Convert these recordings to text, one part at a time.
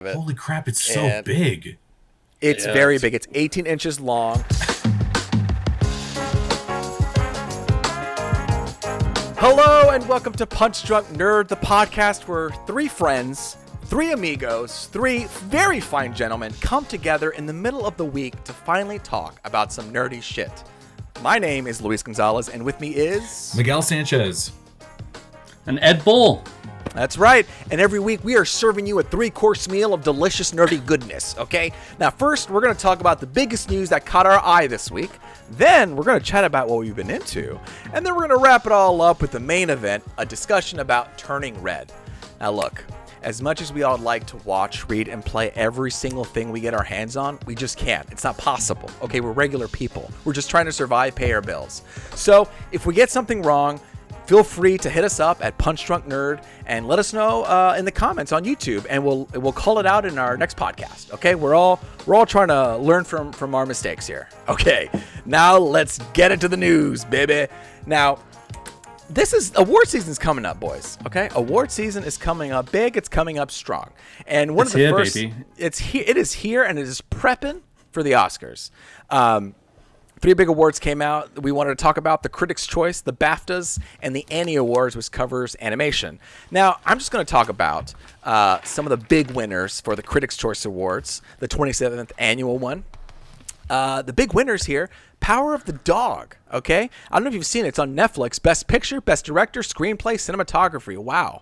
Holy crap, it's so And big. it's very big. It's 18 inches long. Hello and welcome to Punch Drunk Nerd, the podcast where three friends, three amigos, three very fine gentlemen come together in the middle of the week to finally talk about some nerdy shit. My name is Luis Gonzalez, and with me is... Miguel Sanchez. And Ed Bull. That's right. And every week we are serving you a 3-course meal of delicious nerdy goodness, okay? Now first, we're going to talk about the biggest news that caught our eye this week. Then we're going to chat about what we've been into. And then we're going to wrap it all up with the main event, a discussion about Turning Red. Now look, as much as we all like to watch, read, and play every single thing we get our hands on, we just can't. It's not possible, okay? We're regular people. We're just trying to survive, pay our bills. So if we get something wrong, feel free to hit us up at Punch Drunk Nerd and let us know in the comments on YouTube, and we'll call it out in our next podcast. Okay, we're all trying to learn from our mistakes here. Okay, now let's get into the news, baby. Now, this is award season's coming up, boys. Okay, award season is coming up big. It's coming up strong, and one It's of the here, first, baby. It is here, and it is prepping for the Oscars. Three big awards came out that we wanted to talk about: the Critics' Choice, the BAFTAs, and the Annie Awards, which covers animation. Now, I'm just going to talk about some of the big winners for the Critics' Choice Awards, the 27th annual one. The big winners here: Power of the Dog. Okay, I don't know if you've seen it. It's on Netflix. Best Picture, Best Director, Screenplay, Cinematography. Wow.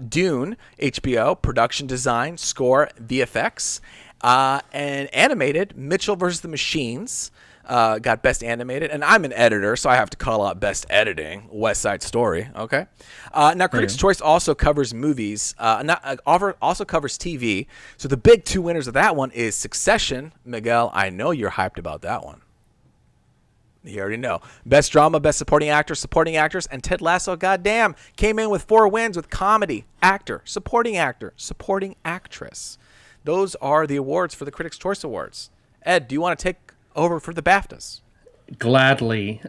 Dune, HBO, Production Design, Score, VFX, and Animated. Mitchell vs. the Machines. Got Best Animated, and I'm an editor, so I have to call out Best Editing, West Side Story, okay? Now, Critics' Choice also covers movies, also covers TV, so the big two winners of that one is Succession. Miguel, I know you're hyped about that one. You already know. Best Drama, Best Supporting Actor, Supporting Actress, and Ted Lasso, goddamn, came in with 4 wins with Comedy, Actor, Supporting Actress. Those are the awards for the Critics' Choice Awards. Ed, do you want to take over for the BAFTAs? Gladly.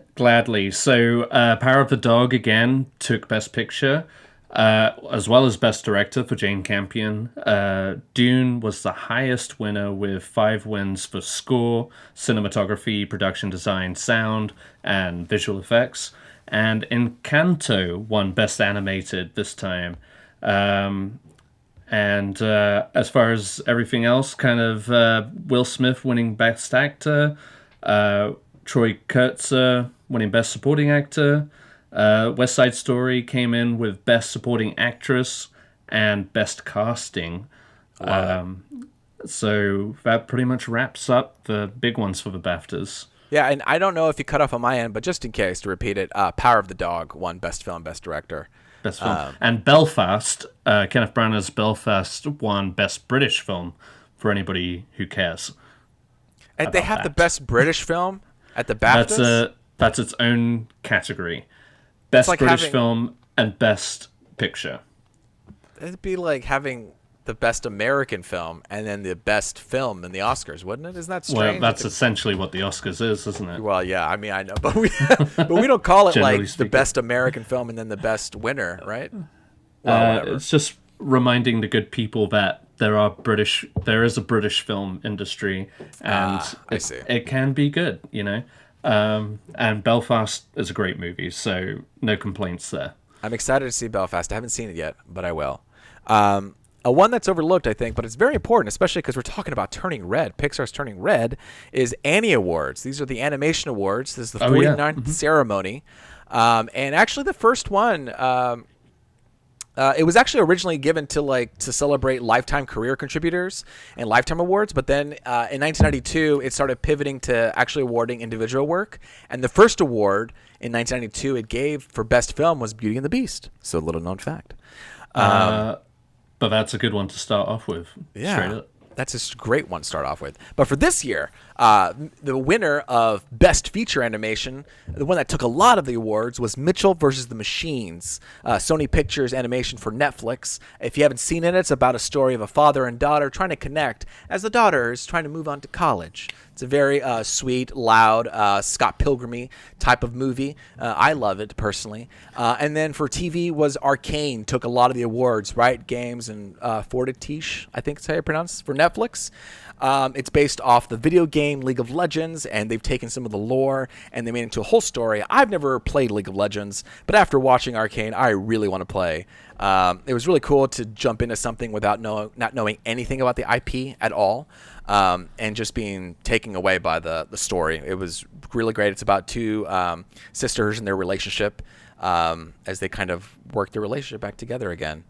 So, Power of the Dog again took Best Picture, as well as Best Director for Jane Campion. Dune was the highest winner with 5 wins for score, cinematography, production design, sound, and visual effects. And Encanto won Best Animated this time. And as far as everything else, kind of Will Smith winning Best Actor, Troy Kurtzer winning Best Supporting Actor, West Side Story came in with Best Supporting Actress and Best Casting. So that pretty much wraps up the big ones for the BAFTAs. Yeah, and I don't know if you cut off on my end, but just in case, to repeat it, Power of the Dog won Best Film, Best Director. Best film. And Belfast, Kenneth Branagh's Belfast won Best British Film for anybody who cares. And they have the Best British Film at the BAFTAs? That's its own category. Best like British having... Film and Best Picture. It'd be like having the Best American Film and then the Best Film in the Oscars, wouldn't it? Isn't that strange? Well, that's essentially what the Oscars is, isn't it? Well, yeah, I mean, I know, but we don't call it like speaking. the Best American Film and then the Best Winner, right? Well, it's just reminding the good people that there is a British film industry, and it can be good, you know. And Belfast is a great movie, so no complaints there. I'm excited to see Belfast. I haven't seen it yet, but I will. A one that's overlooked, I think, but it's very important, especially because we're talking about Turning Red. Pixar's Turning Red is Annie Awards. These are the animation awards. This is the 49th ceremony. And actually the first one, it was actually originally given to celebrate lifetime career contributors and lifetime awards. But then in 1992, it started pivoting to actually awarding individual work. And the first award in 1992 it gave for best film was Beauty and the Beast. So a little known fact. But that's a good one to start off with. Yeah, straight up. That's a great one to start off with. But for this year, the winner of Best Feature Animation, the one that took a lot of the awards, was Mitchell vs. the Machines, Sony Pictures animation for Netflix. If you haven't seen it, it's about a story of a father and daughter trying to connect as the daughter is trying to move on to college. It's a very sweet, loud, Scott Pilgrim-y type of movie. I love it personally. And then for TV was Arcane. Took a lot of the awards, right? Games and Fortitude, I think is how you pronounce it, for Netflix. It's based off the video game League of Legends, and they've taken some of the lore and they made it into a whole story. I've never played League of Legends, but after watching Arcane, I really want to play. It was really cool to jump into something without not knowing anything about the IP at all, and just being taken away by the story. It was really great. It's about two sisters and their relationship as they kind of work their relationship back together again.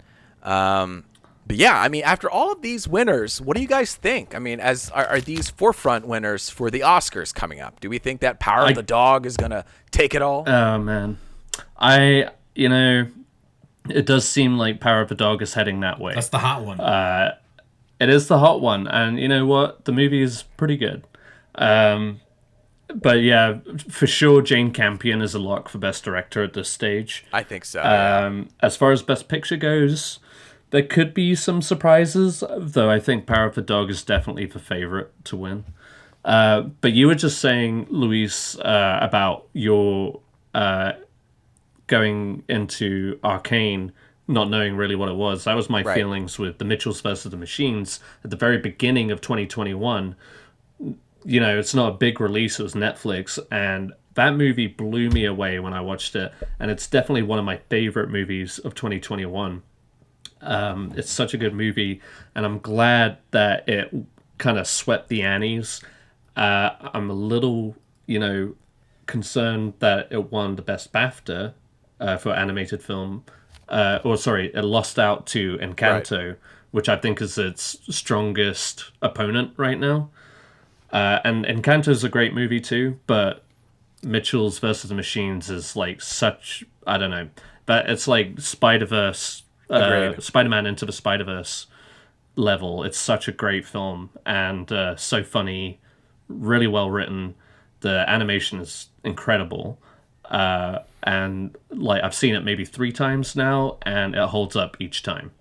But yeah, I mean, after all of these winners, what do you guys think? I mean, are these forefront winners for the Oscars coming up? Do we think that Power of the Dog is going to take it all? Oh, man. It does seem like Power of the Dog is heading that way. That's the hot one. It is the hot one. And you know what? The movie is pretty good. But yeah, for sure, Jane Campion is a lock for Best Director at this stage. I think so. Yeah. As far as Best Picture goes, there could be some surprises, though I think Power of the Dog is definitely the favorite to win. But you were just saying, Luis, about your going into Arcane, not knowing really what it was. That was my feelings with The Mitchells versus the Machines at the very beginning of 2021. It's not a big release, it was Netflix, and that movie blew me away when I watched it, and it's definitely one of my favorite movies of 2021. It's such a good movie, and I'm glad that it kind of swept the Annies. I'm a little, concerned that it won the Best BAFTA for animated film. It lost out to Encanto, which I think is its strongest opponent right now. And Encanto is a great movie too, but Mitchell's versus the Machines is like such, I don't know, but it's like Spider-Verse, Spider-Man Into the Spider-Verse level. It's such a great film and so funny, really well written. The animation is incredible. And like I've seen it maybe 3 times now, and it holds up each time.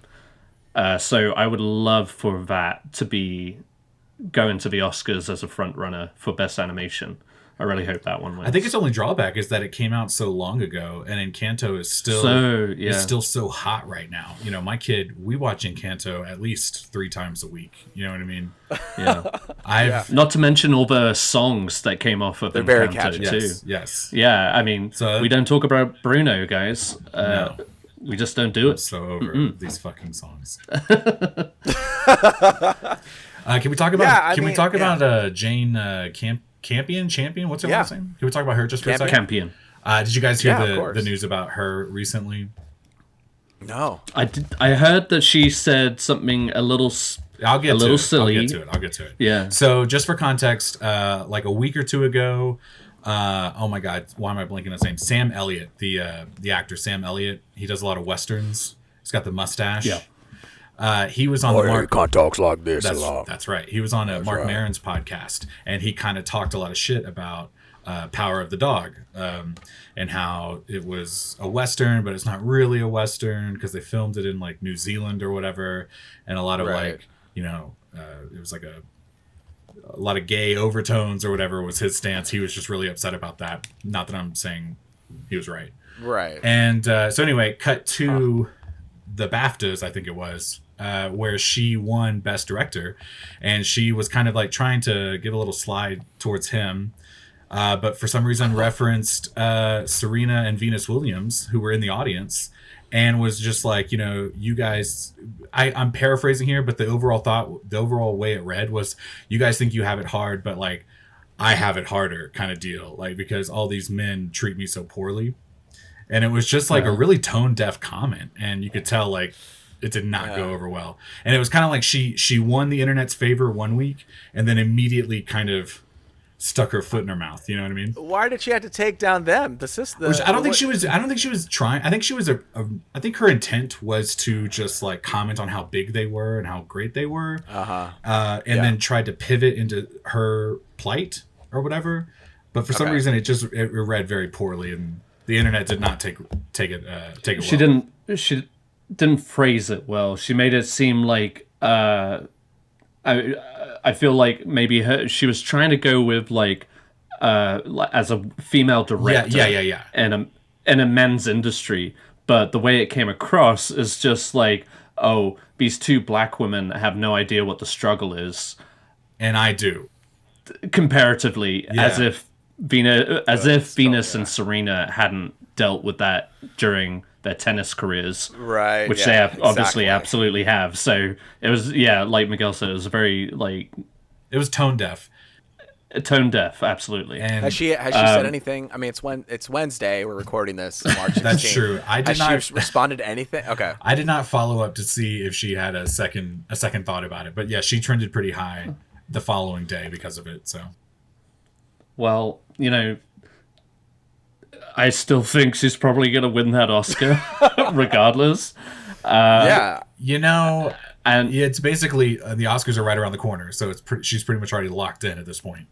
So I would love for that to go into the Oscars as a front runner for Best Animation. I really hope that one wins. I think its only drawback is that it came out so long ago, and Encanto is still so hot right now. My kid, we watch Encanto at least 3 times a week. You know what I mean? Yeah. Not to mention all the songs that came off of Encanto very catchy. too. Yes. Yeah, I mean, we don't talk about Bruno, guys. No. We just don't do it. I'm so over these fucking songs. Can we talk about Jane Champion? What's her last name? Can we talk about her just for a second? Campion. Did you guys hear the news about her recently? No. I did. I heard that she said something a little silly. I'll get to it. Yeah. So just for context, like a week or 2 ago, oh my God, why am I blanking on his name? Sam Elliott, the actor Sam Elliott. He does a lot of westerns. He's got the mustache. Yeah. He was on the Mark. Can't talk like this. That's right. He was on a Mark Maron's podcast, and he kind of talked a lot of shit about Power of the Dog, and how it was a western, but it's not really a western because they filmed it in like New Zealand or whatever, and a lot of it was like a lot of gay overtones or whatever was his stance. He was just really upset about that. Not that I'm saying he was right. Right. And so anyway, cut to the BAFTAs, I think it was. Where she won Best Director, and she was kind of like trying to give a little slide towards him, but for some reason referenced Serena and Venus Williams, who were in the audience, and was just like, you guys, I'm paraphrasing here, but the overall way it read was, you guys think you have it hard, but like I have it harder kind of deal, like because all these men treat me so poorly. And it was just like a really tone deaf comment, and you could tell like it did not go over well. And it was kind of like she won the internet's favor one week, and then immediately kind of stuck her foot in her mouth. You know what I mean? Why did she have to take down them? The sister. I don't think she was trying. I think she was I think her intent was to just like comment on how big they were and how great they were. And then tried to pivot into her plight or whatever. But for some reason, it read very poorly, and the internet did not take it well. She didn't phrase it well. She made it seem like I I feel like maybe she was trying to go with like as a female director, yeah. In a men's industry, but the way it came across is just like, oh, these two black women have no idea what the struggle is, and I do, comparatively, as if Venus and yeah. Serena hadn't dealt with that during their tennis careers, Right. which yeah, they have obviously exactly. absolutely have. So it was, yeah, like Miguel said, it was very like it was tone deaf. Tone deaf, absolutely. And Has she said anything? I mean, it's Wednesday. We're recording this March 16th. that's true. Has she responded to anything? Okay. I did not follow up to see if she had a second thought about it, but yeah, she trended pretty high the following day because of it. So, Well, I still think she's probably going to win that Oscar, regardless. Yeah. And yeah, it's basically the Oscars are right around the corner, so she's pretty much already locked in at this point.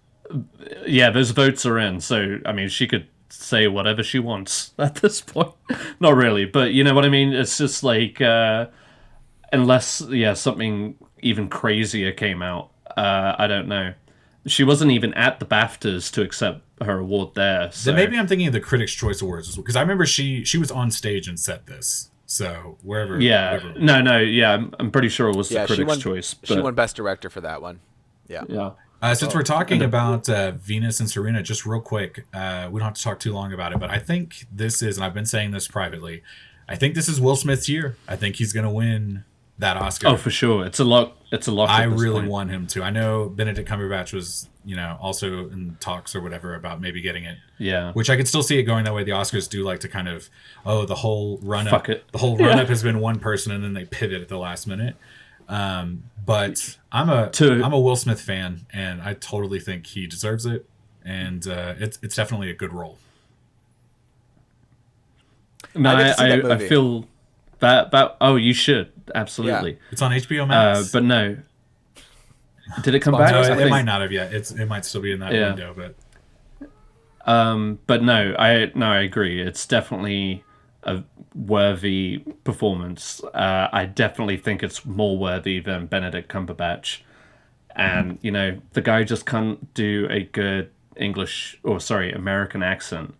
yeah, those votes are in. So, I mean, she could say whatever she wants at this point. Not really, but you know what I mean? It's just like, unless, something even crazier came out. I don't know. She wasn't even at the BAFTAs to accept her award there. So Then maybe I'm thinking of the Critics' Choice Awards, because I remember she was on stage and said this. So wherever. yeah, no, yeah, I'm pretty sure it was the Critics' Choice. But, She won Best Director for that one. Yeah. Yeah. Since we're talking about Venus and Serena, just real quick, we don't have to talk too long about it, but I think this is, and I've been saying this privately, I think this is Will Smith's year. I think he's going to win that Oscar. Oh, for sure. It's a lock. I really want him to. I know Benedict Cumberbatch was, also in talks or whatever about maybe getting it. Yeah. Which I could still see it going that way. The Oscars do like to kind of, the whole run-up. Fuck it. The whole run-up has been one person, and then they pivot at the last minute. But I'm a Will Smith fan, and I totally think he deserves it, and it's definitely a good role. No, I get to see that I movie. feel that. Oh, you should absolutely. It's on HBO Max. But no. Did it come back? No, I it think- might not have yet. It might still be in that Yeah. window, but But no, I agree. It's definitely a worthy performance. I definitely think it's more worthy than Benedict Cumberbatch. And, the guy just can't do a good American accent.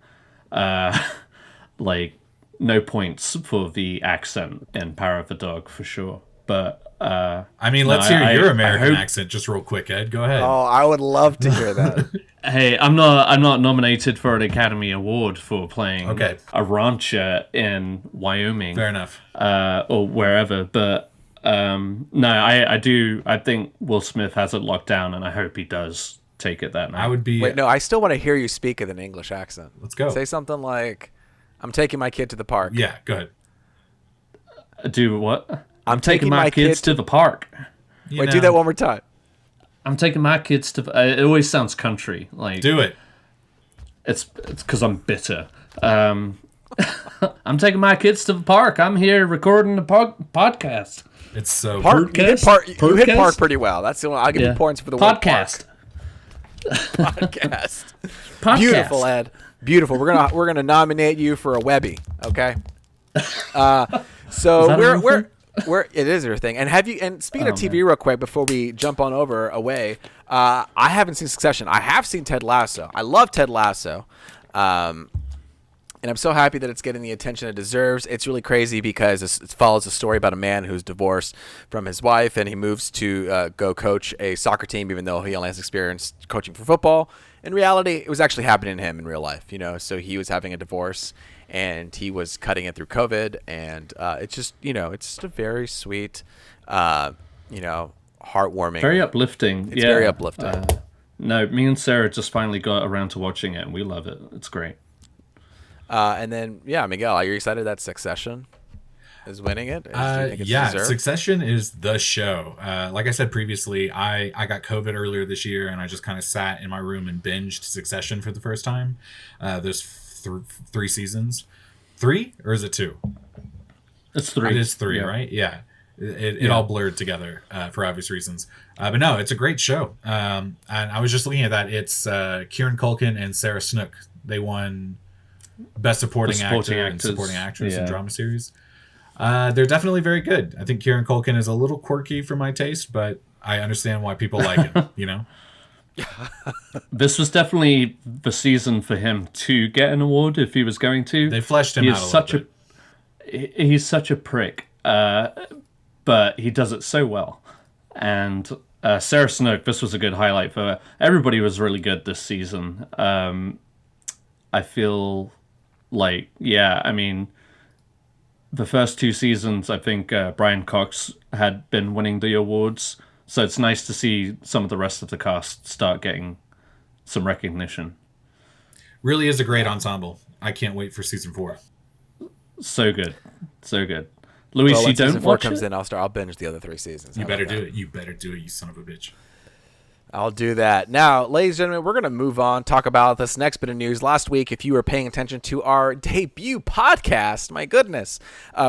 Like, no points for the accent in Power of the Dog, for sure. But, I mean, let's hear your American accent just real quick, Ed. Go ahead. Oh, I would love to hear that. Hey, I'm not nominated for an Academy Award for playing Okay. a rancher in Wyoming. Fair enough. Or wherever. But no, I think Will Smith has it locked down, and I hope he does take it that night. I would be. Wait, no, I still want to hear you speak with an English accent. Let's go. Say something like, "I'm taking my kid to the park." Yeah, go ahead. Do what? I'm taking my kids to the park. Wait, do that one more time. I'm taking my kids to. It always sounds country. Like Do it. It's because I'm bitter. I'm taking my kids to the park. I'm here recording the podcast. It's so. Park. You hit park. You hit Podcast? park pretty well. That's the one. I'll give you points for the word podcast. park. Podcast. Podcast. Beautiful, Ed. Beautiful. We're gonna nominate you for a Webby. Okay. So Is that a real we're it is your thing. And speaking of TV real quick before we jump on over away, I haven't seen Succession. I have seen Ted Lasso. I love Ted Lasso. And I'm so happy that it's getting the attention it deserves. It's really crazy because it follows a story about a man who's divorced from his wife, and he moves to go coach a soccer team, even though he only has experience coaching for football. In reality, it was actually happening to him in real life, So he was having a divorce, and he was cutting it through COVID, and it's just, it's just a very sweet, heartwarming. Very uplifting. It's very uplifting. No, me and Sarah just finally got around to watching it, and we love it. It's great. And then, Miguel, are you excited that Succession is winning it? Do you think it's deserved? Succession is the show. Like I said previously, I got COVID earlier this year, and I just kind of sat in my room and binged Succession for the first time. There's 3 seasons. 3? Or is it 2? It's 3. It is 3, right? Yeah. It all blurred together for obvious reasons. But no, it's a great show. And I was just looking at that. It's Kieran Culkin and Sarah Snook. They won Best Supporting Actor and Supporting Actress in Drama Series. They're definitely very good. I think Kieran Culkin is a little quirky for my taste, but I understand why people like him. You know. This was definitely the season for him to get an award if he was going to. They fleshed him He out is a such little bit. he's such a prick, but he does it so well. And Sarah Snook, this was a good highlight for her. Everybody was really good this season. I feel like, yeah, I mean, the first 2 seasons, I think Brian Cox had been winning the awards. So it's nice to see some of the rest of the cast start getting some recognition. Really is a great ensemble. I can't wait for season 4. So good. So good. Luis, Well, you when don't season 4 watch comes it? in, I'll binge the other 3 seasons. You How better about do that? it. You better do it, you son of a bitch. I'll do that. Now, ladies and gentlemen, we're going to move on, talk about this next bit of news. Last week, if you were paying attention to our debut podcast, my goodness,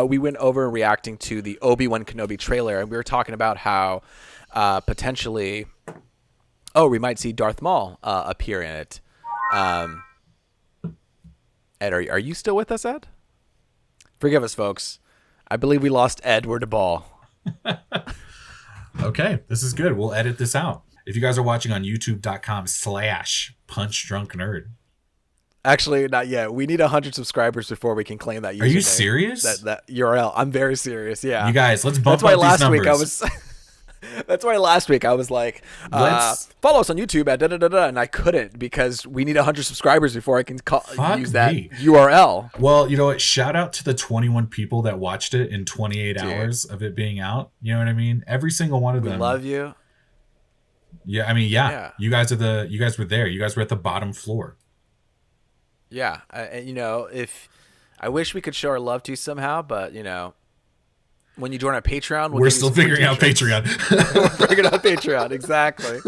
we went over reacting to the Obi-Wan Kenobi trailer, and we were talking about how potentially, we might see Darth Maul appear in it. Ed, are you still with us, Ed? Forgive us, folks. I believe we lost Ed. We're to ball. Okay, this is good. We'll edit this out. If you guys are watching on youtube.com/punchdrunknerd. Actually, not yet. We need 100 subscribers before we can claim that username. Are you serious? That URL. I'm very serious. Yeah. You guys, let's bump That's why up these last numbers. week I was. That's why last week I was like, Let's- follow us on YouTube at da-da-da-da, and I couldn't because we need 100 subscribers before I can use that me. URL. Well, you know what? Shout out to the 21 people that watched it in 28 hours of it being out. You know what I mean? Every single one of them. Love you. Yeah, I mean, Yeah. You guys were there. You guys were at the bottom floor. Yeah, if I wish we could show our love to you somehow, but when you join our Patreon, We're still figuring out Patreon. We're figuring out Patreon, exactly.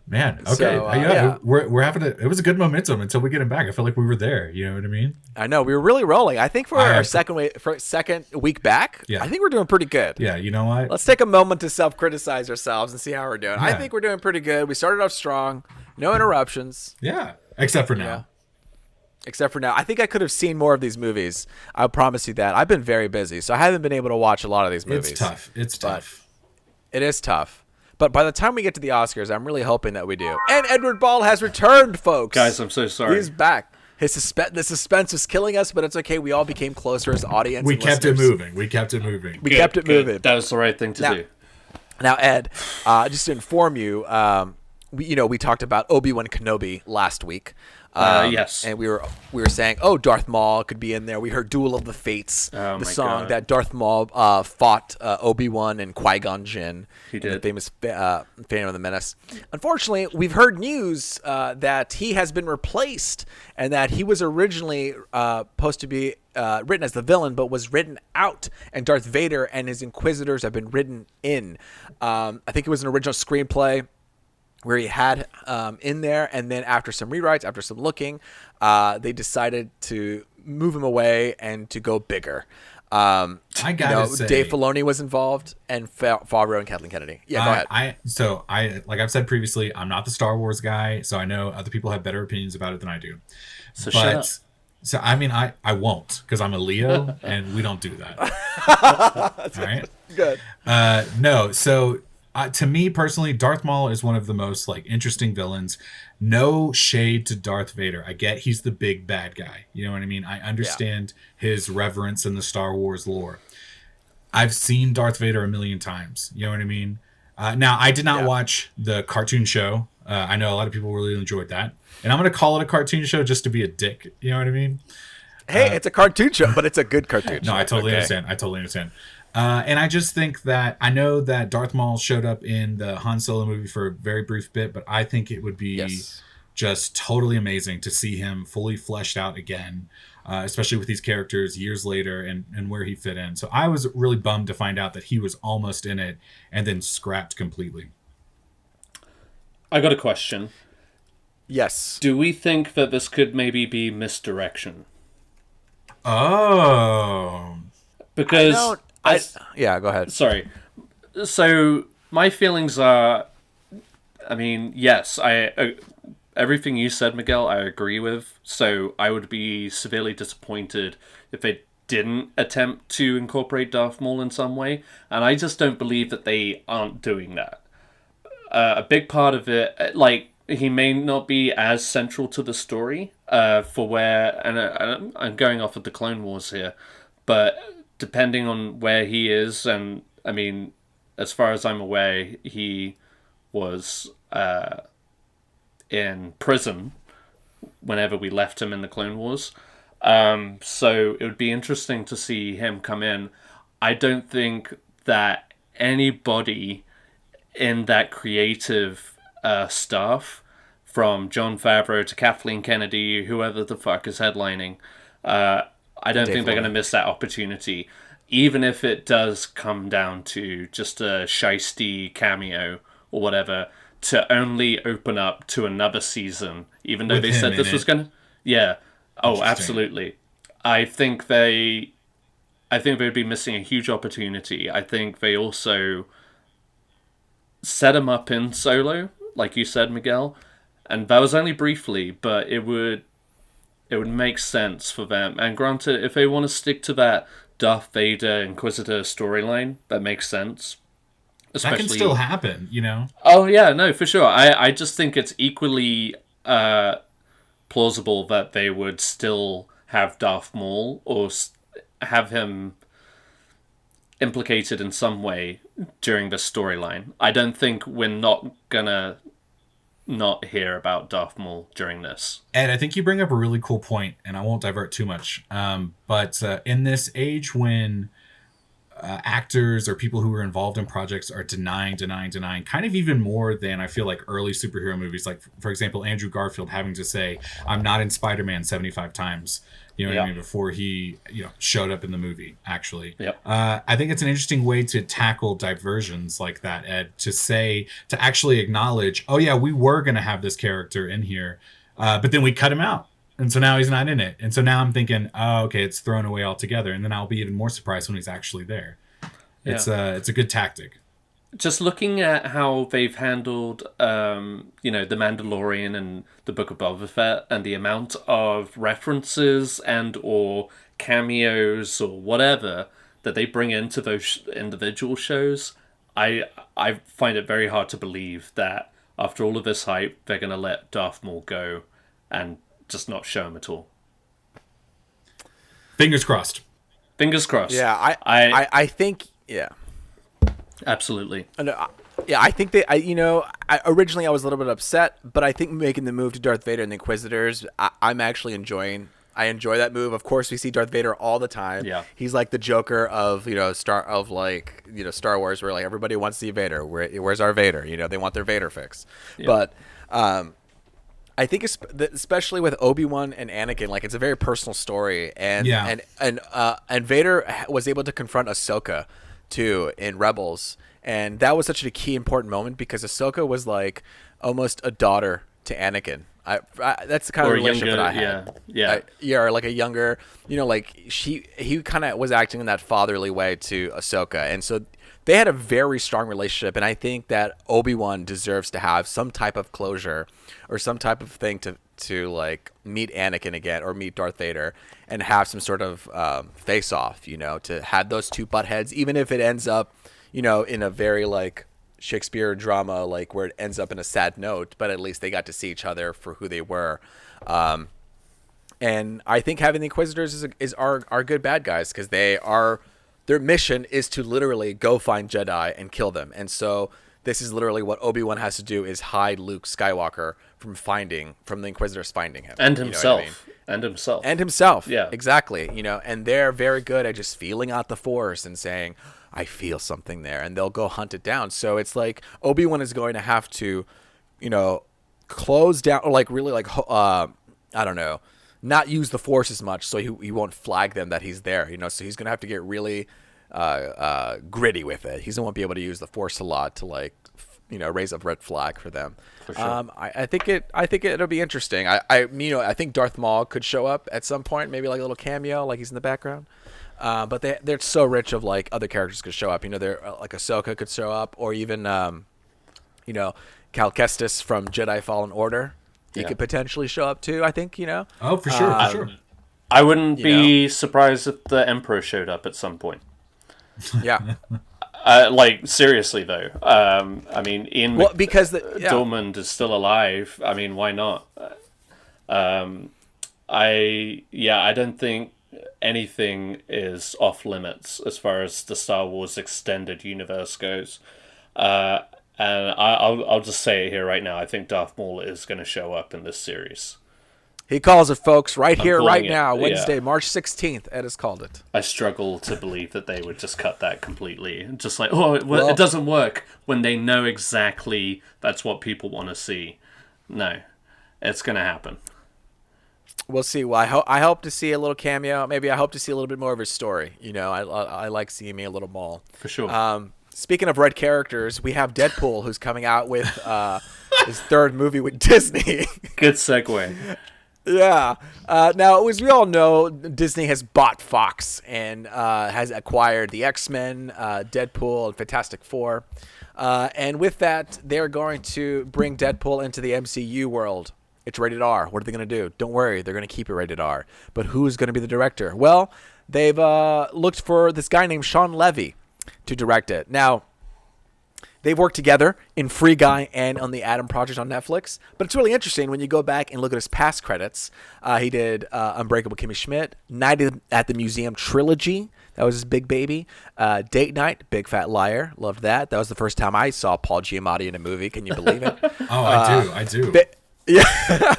Man, okay, So, yeah, we're having it was a good momentum until we get him back. I feel like we were there. You know what I mean? I know we were really rolling. I think for our second week back, Yeah. I think we're doing pretty good. Yeah, you know what? Let's take a moment to self-criticize ourselves and see how we're doing. I Yeah. think we're doing pretty good. We started off strong, no interruptions. Yeah, except for now. Yeah. Except for now. I think I could have seen more of these movies. I promise you that. I've been very busy, so I haven't been able to watch a lot of these movies. It's tough. It's tough. It is tough. But by the time we get to the Oscars, I'm really hoping that we do. And Edward Ball has returned, folks. Guys, I'm so sorry. He's back. The suspense was killing us, but it's okay. We all became closer as audience. We and kept it listeners. moving. We kept it moving. We kept it moving. That was the right thing to do. Now, Ed, just to inform you, we talked about Obi-Wan Kenobi last week. Yes. And we were saying, Darth Maul could be in there. We heard "Duel of the Fates," Oh, the my song God. that Darth Maul fought Obi-Wan and Qui-Gon Jinn. He in the did. famous Phantom of the Menace. Unfortunately, we've heard news that he has been replaced, and that he was originally supposed to be written as the villain, but was written out, and Darth Vader and his Inquisitors have been written in. I think it was an original screenplay where he had in there, and then after some rewrites, after some looking, they decided to move him away and to go bigger. I gotta say, Dave Filoni was involved, and Favreau and Kathleen Kennedy. Yeah, go ahead. Like I've said previously, I'm not the Star Wars guy, so I know other people have better opinions about it than I do. So shut up. So I mean, I won't, because I'm a Leo, and we don't do that. All right. Good. No. So to me personally, Darth Maul is one of the most interesting villains. No shade to Darth Vader. I get he's the big bad guy. You know what I mean? I understand his reverence in the Star Wars lore. I've seen Darth Vader a million times. You know what I mean? Now, I did not watch the cartoon show. I know a lot of people really enjoyed that. And I'm going to call it a cartoon show just to be a dick. You know what I mean? Hey, it's a cartoon show, but it's a good cartoon show. No, I totally understand. And I just think that I know that Darth Maul showed up in the Han Solo movie for a very brief bit, but I think it would be just totally amazing to see him fully fleshed out again, especially with these characters years later and where he fit in. So I was really bummed to find out that he was almost in it and then scrapped completely. I got a question. Yes. Do we think that this could maybe be misdirection? Oh. Because... go ahead. Sorry. So, my feelings are... I mean, yes, everything you said, Miguel, I agree with. So, I would be severely disappointed if they didn't attempt to incorporate Darth Maul in some way, and I just don't believe that they aren't doing that. A big part of it, like, he may not be as central to the story, for where, and I'm going off of the Clone Wars here, but depending on where he is, and I mean, as far as I'm aware, he was in prison whenever we left him in the Clone Wars. So it would be interesting to see him come in. I don't think that anybody in that creative staff, from Jon Favreau to Kathleen Kennedy, whoever the fuck is headlining, I don't think they're going to miss that opportunity, even if it does come down to just a shiesty cameo or whatever, to only open up to another season, even though they said this was going to... Yeah. Oh, absolutely. I think they'd be missing a huge opportunity. I think they also set him up in Solo, like you said, Miguel, and that was only briefly, but it would make sense for them. And granted, if they want to stick to that Darth Vader Inquisitor storyline, that makes sense. That can still happen, you know? Oh, yeah, no, for sure. I just think it's equally plausible that they would still have Darth Maul or have him implicated in some way during the storyline. I don't think we're not gonna not hear about Darth Maul during this. Ed, I think you bring up a really cool point, and I won't divert too much. But in this age when actors or people who are involved in projects are denying, kind of even more than I feel like early superhero movies. Like, for example, Andrew Garfield having to say, I'm not in Spider-Man 75 times, you know what I mean, before he, showed up in the movie, actually. Yep. I think it's an interesting way to tackle diversions like that, Ed, to actually acknowledge, oh yeah, we were going to have this character in here, but then we cut him out. And so now he's not in it. And so now I'm thinking, oh, okay, it's thrown away altogether. And then I'll be even more surprised when he's actually there. Yeah. It's a good tactic. Just looking at how they've handled, The Mandalorian and the Book of Boba Fett, and the amount of references and or cameos or whatever that they bring into those individual shows, I find it very hard to believe that after all of this hype, they're going to let Darth Maul go and just not show him at all. Fingers crossed. Fingers crossed. Yeah, I think, yeah. Absolutely. I think originally I was a little bit upset, but I think making the move to Darth Vader and the Inquisitors, I'm actually enjoying. I enjoy that move. Of course, we see Darth Vader all the time. Yeah. He's like the Joker of Star Wars, where like everybody wants to see Vader. Where's our Vader? They want their Vader fix. Yeah. But I think especially with Obi-Wan and Anakin, like it's a very personal story, and Vader was able to confront Ahsoka too in Rebels, and that was such a key important moment because Ahsoka was like almost a daughter to Anakin. That's the kind of relationship that I had. Or like a younger, he kind of was acting in that fatherly way to Ahsoka, and so they had a very strong relationship, and I think that Obi-Wan deserves to have some type of closure or some type of thing to like meet Anakin again or meet Darth Vader and have some sort of face-off, to have those two butt heads, even if it ends up, in a very like Shakespeare drama, like where it ends up in a sad note, but at least they got to see each other for who they were. And I think having the Inquisitors are good bad guys because their mission is to literally go find Jedi and kill them. And so this is literally what Obi-Wan has to do, is hide Luke Skywalker from the Inquisitors finding him. And himself. And himself. Yeah. Exactly. And they're very good at just feeling out the Force and saying, I feel something there, and they'll go hunt it down. So it's like Obi-Wan is going to have to, close down, or like really like, not use the Force as much, so he won't flag them that he's there, so he's going to have to get really gritty with it. He won't be able to use the Force a lot to like, raise a red flag for them. For sure. I think it'll be interesting. I think Darth Maul could show up at some point, maybe like a little cameo, like he's in the background. But they're so rich of like other characters could show up. They're like Ahsoka could show up, or even Cal Kestis from Jedi Fallen Order. He could potentially show up too. I think Oh, for sure, for sure. I wouldn't You be surprised if the Emperor showed up at some point. Yeah. Like seriously though, I mean, Well, because the Dortmund is still alive. I mean, why not? I don't think anything is off limits as far as the Star Wars extended universe goes. And I'll just say it here right now. I think Darth Maul is going to show up in this series. he calls it, folks, right here, right calling it, now, yeah. Wednesday, March 16th. Ed has called it. I struggle to believe that they would just cut that completely. Just like, it doesn't work when they know exactly that's what people want to see. No, it's going to happen. We'll see. Well, I hope to see a little cameo. Maybe I hope to see a little bit more of his story. You know, I like seeing me a little Maul. For sure. Speaking of red characters, we have Deadpool, who's coming out with his third movie with Disney. Good segue. Yeah. Now, as we all know, Disney has bought Fox and has acquired the X-Men, Deadpool, and Fantastic Four. And with that, they're going to bring Deadpool into the MCU world. It's rated R. What are they going to do? Don't worry, they're going to keep it rated R. But who's going to be the director? Well, they've looked for this guy named Sean Levy to direct it. Now, they've worked together in Free Guy and on the Adam Project on Netflix. But it's really interesting when you go back and look at his past credits. He did Unbreakable Kimmy Schmidt, Night at the Museum trilogy. That was his big baby. Date Night, Big Fat Liar. Loved that. That was the first time I saw Paul Giamatti in a movie. Can you believe it? Oh, I do. Yeah.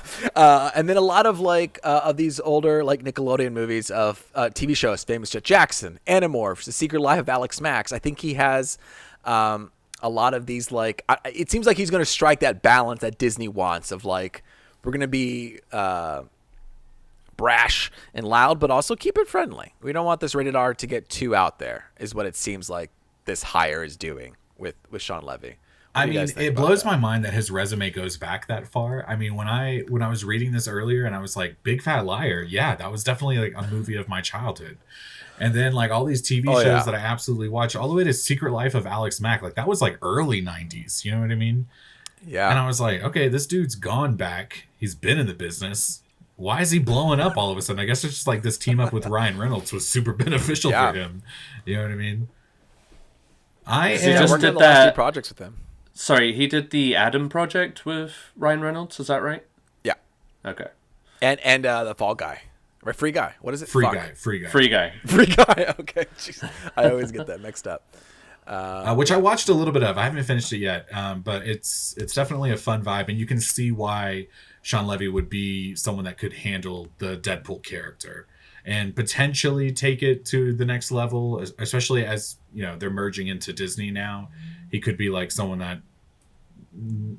And then a lot of of these older Nickelodeon movies of TV shows, Famous Jet Jackson, Animorphs, The Secret Life of Alex Max. I think he has a lot of these it seems like he's going to strike that balance that Disney wants of we're going to be brash and loud, but also keep it friendly. We don't want this rated R to get too out there, is what it seems like this hire is doing with Sean Levy. I mean, it blows my mind that his resume goes back that far. I mean, when I was reading this earlier and I was like, Big Fat Liar, yeah, that was definitely a movie of my childhood. And then all these TV shows that I absolutely watch, all the way to Secret Life of Alex Mack, that was early 90s, you know what I mean? Yeah. And I was like, okay, this dude's gone back. He's been in the business. Why is he blowing up all of a sudden? I guess it's just this team up with Ryan Reynolds was super beneficial for him. You know what I mean? I just did the last 2 projects with him. Sorry, he did the Adam Project with Ryan Reynolds. Is that right? Yeah. Okay. And the Fall Guy, right? Free Guy. What is it? Free Guy. Free Guy. Okay. Jeez. I always get that mixed up. Which I watched a little bit of. I haven't finished it yet, but it's definitely a fun vibe, and you can see why Sean Levy would be someone that could handle the Deadpool character and potentially take it to the next level, especially as they're merging into Disney now. He could be someone that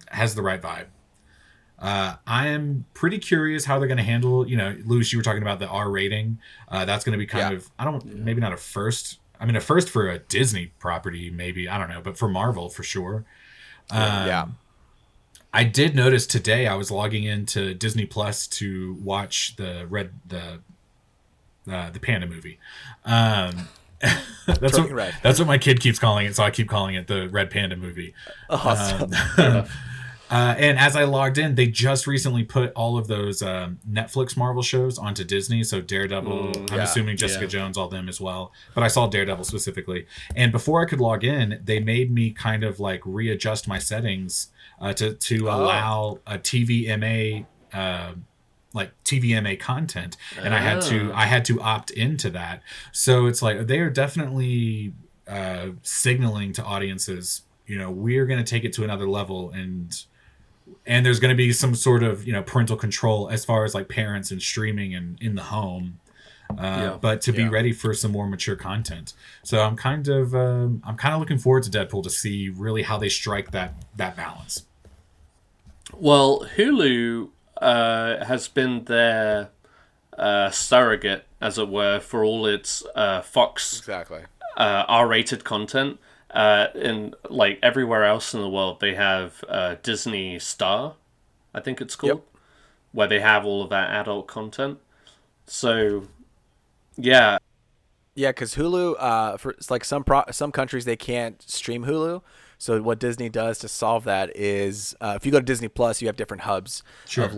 has the right vibe. I am pretty curious how they're going to handle, Louis, you were talking about the R rating. That's going to be kind of, maybe not a first. I mean, a first for a Disney property, maybe, I don't know, but for Marvel for sure. I did notice today I was logging into Disney Plus to watch the Panda movie. That's what my kid keeps calling it, so I keep calling it the Red Panda movie. Awesome. And as I logged in, they just recently put all of those Netflix Marvel shows onto Disney. So Daredevil, I'm assuming Jessica Jones, all them as well. But I saw Daredevil specifically. And before I could log in, they made me kind of readjust my settings to allow a TVMA TVMA content, and I had to opt into that. So it's they are definitely signaling to audiences, we're going to take it to another level, and there's going to be some sort of parental control as far as parents and streaming and in the home, but to be ready for some more mature content. So I'm kind of looking forward to Deadpool to see really how they strike that balance. Well, Hulu has been their surrogate, as it were, for all its Fox R-rated content. In everywhere else in the world, they have Disney Star, I think it's called, where they have all of that adult content. So, yeah. Yeah, because Hulu, for some countries they can't stream Hulu. So what Disney does to solve that is, if you go to Disney Plus, you have different hubs of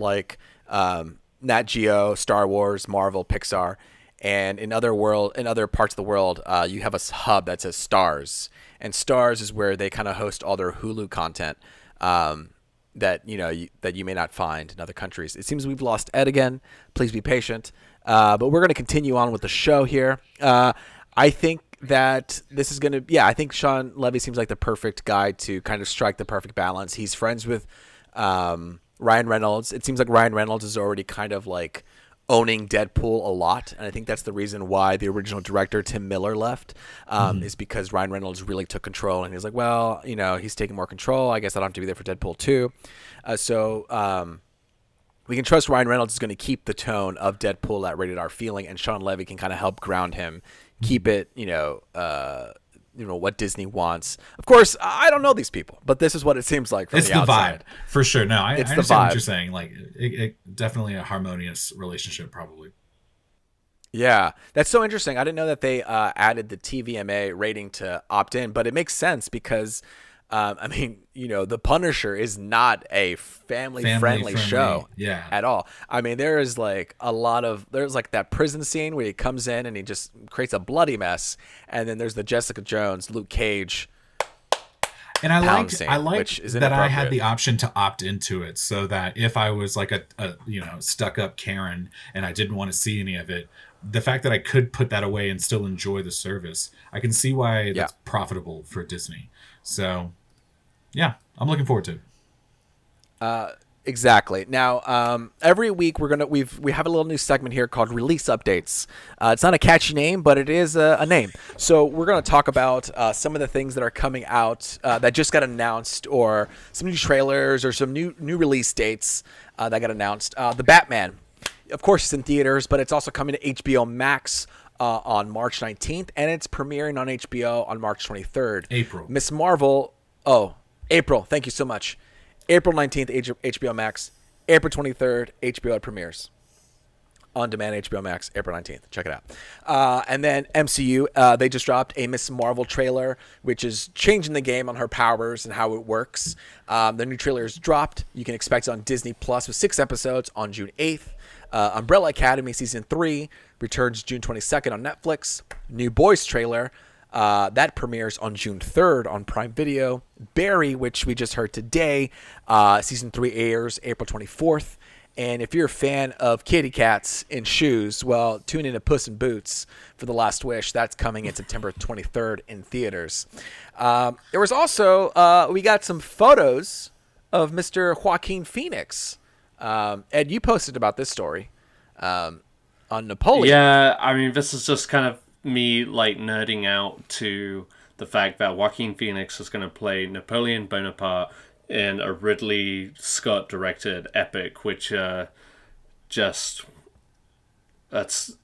Nat Geo, Star Wars, Marvel, Pixar, and in other parts of the world, you have a hub that says Stars, and Stars is where they kind of host all their Hulu content that that you may not find in other countries. It seems we've lost Ed again. Please be patient, but we're going to continue on with the show here. I think that this is going to, I think Sean Levy seems like the perfect guy to kind of strike the perfect balance. He's friends with Ryan Reynolds. It seems like Ryan Reynolds is already kind of like owning Deadpool a lot, and I think that's the reason why the original director Tim Miller left, is because Ryan Reynolds really took control, and he's like, well, he's taking more control. I guess I don't have to be there for Deadpool 2. So we can trust Ryan Reynolds is going to keep the tone of Deadpool, that rated R feeling, and Sean Levy can kind of help ground him, keep it, what Disney wants. Of course, I don't know these people, but this is what it seems like from it's the vibe outside. for sure. No, I It's the understand vibe. what you're saying. Like, it definitely a harmonious relationship, probably. Yeah, that's so interesting. I didn't know that they added the TVMA rating to opt in, but it makes sense because, The Punisher is not a family-friendly show at all. I mean, there's like that prison scene where he comes in and he just creates a bloody mess, and then there's the Jessica Jones, Luke Cage. And I like that I had the option to opt into it, so that if I was like a stuck up Karen and I didn't want to see any of it, the fact that I could put that away and still enjoy the service, I can see why that's profitable for Disney. So, yeah, I'm looking forward to it. Exactly. Now, every week we have a little new segment here called Release Updates. It's not a catchy name, but it is a name. So we're going to talk about some of the things that are coming out that just got announced, or some new trailers, or some new release dates that got announced. The Batman, of course, it's in theaters, but it's also coming to HBO Max on March 19th, and it's premiering on HBO on March 23rd. April. Miss Marvel. Oh, April. Thank you so much. April 19th, HBO Max. April 23rd, HBO premieres. On demand, HBO Max, April 19th. Check it out. And then MCU, they just dropped a Miss Marvel trailer, which is changing the game on her powers and how it works. The new trailer is dropped. You can expect it on Disney Plus with 6 episodes on June 8th. Umbrella Academy Season 3 returns June 22nd on Netflix. New Boys trailer. That premieres on June 3rd on Prime Video. Barry, which we just heard today, Season 3 airs April 24th. And if you're a fan of kitty cats in shoes, well, tune in to Puss in Boots for The Last Wish. That's coming in September 23rd in theaters. There was also, we got some photos of Mr. Joaquin Phoenix. Ed, you posted about this story on Napoleon. Yeah, I mean, this is just kind of me like nerding out to the fact that Joaquin Phoenix is going to play Napoleon Bonaparte in a Ridley Scott directed epic, which just that's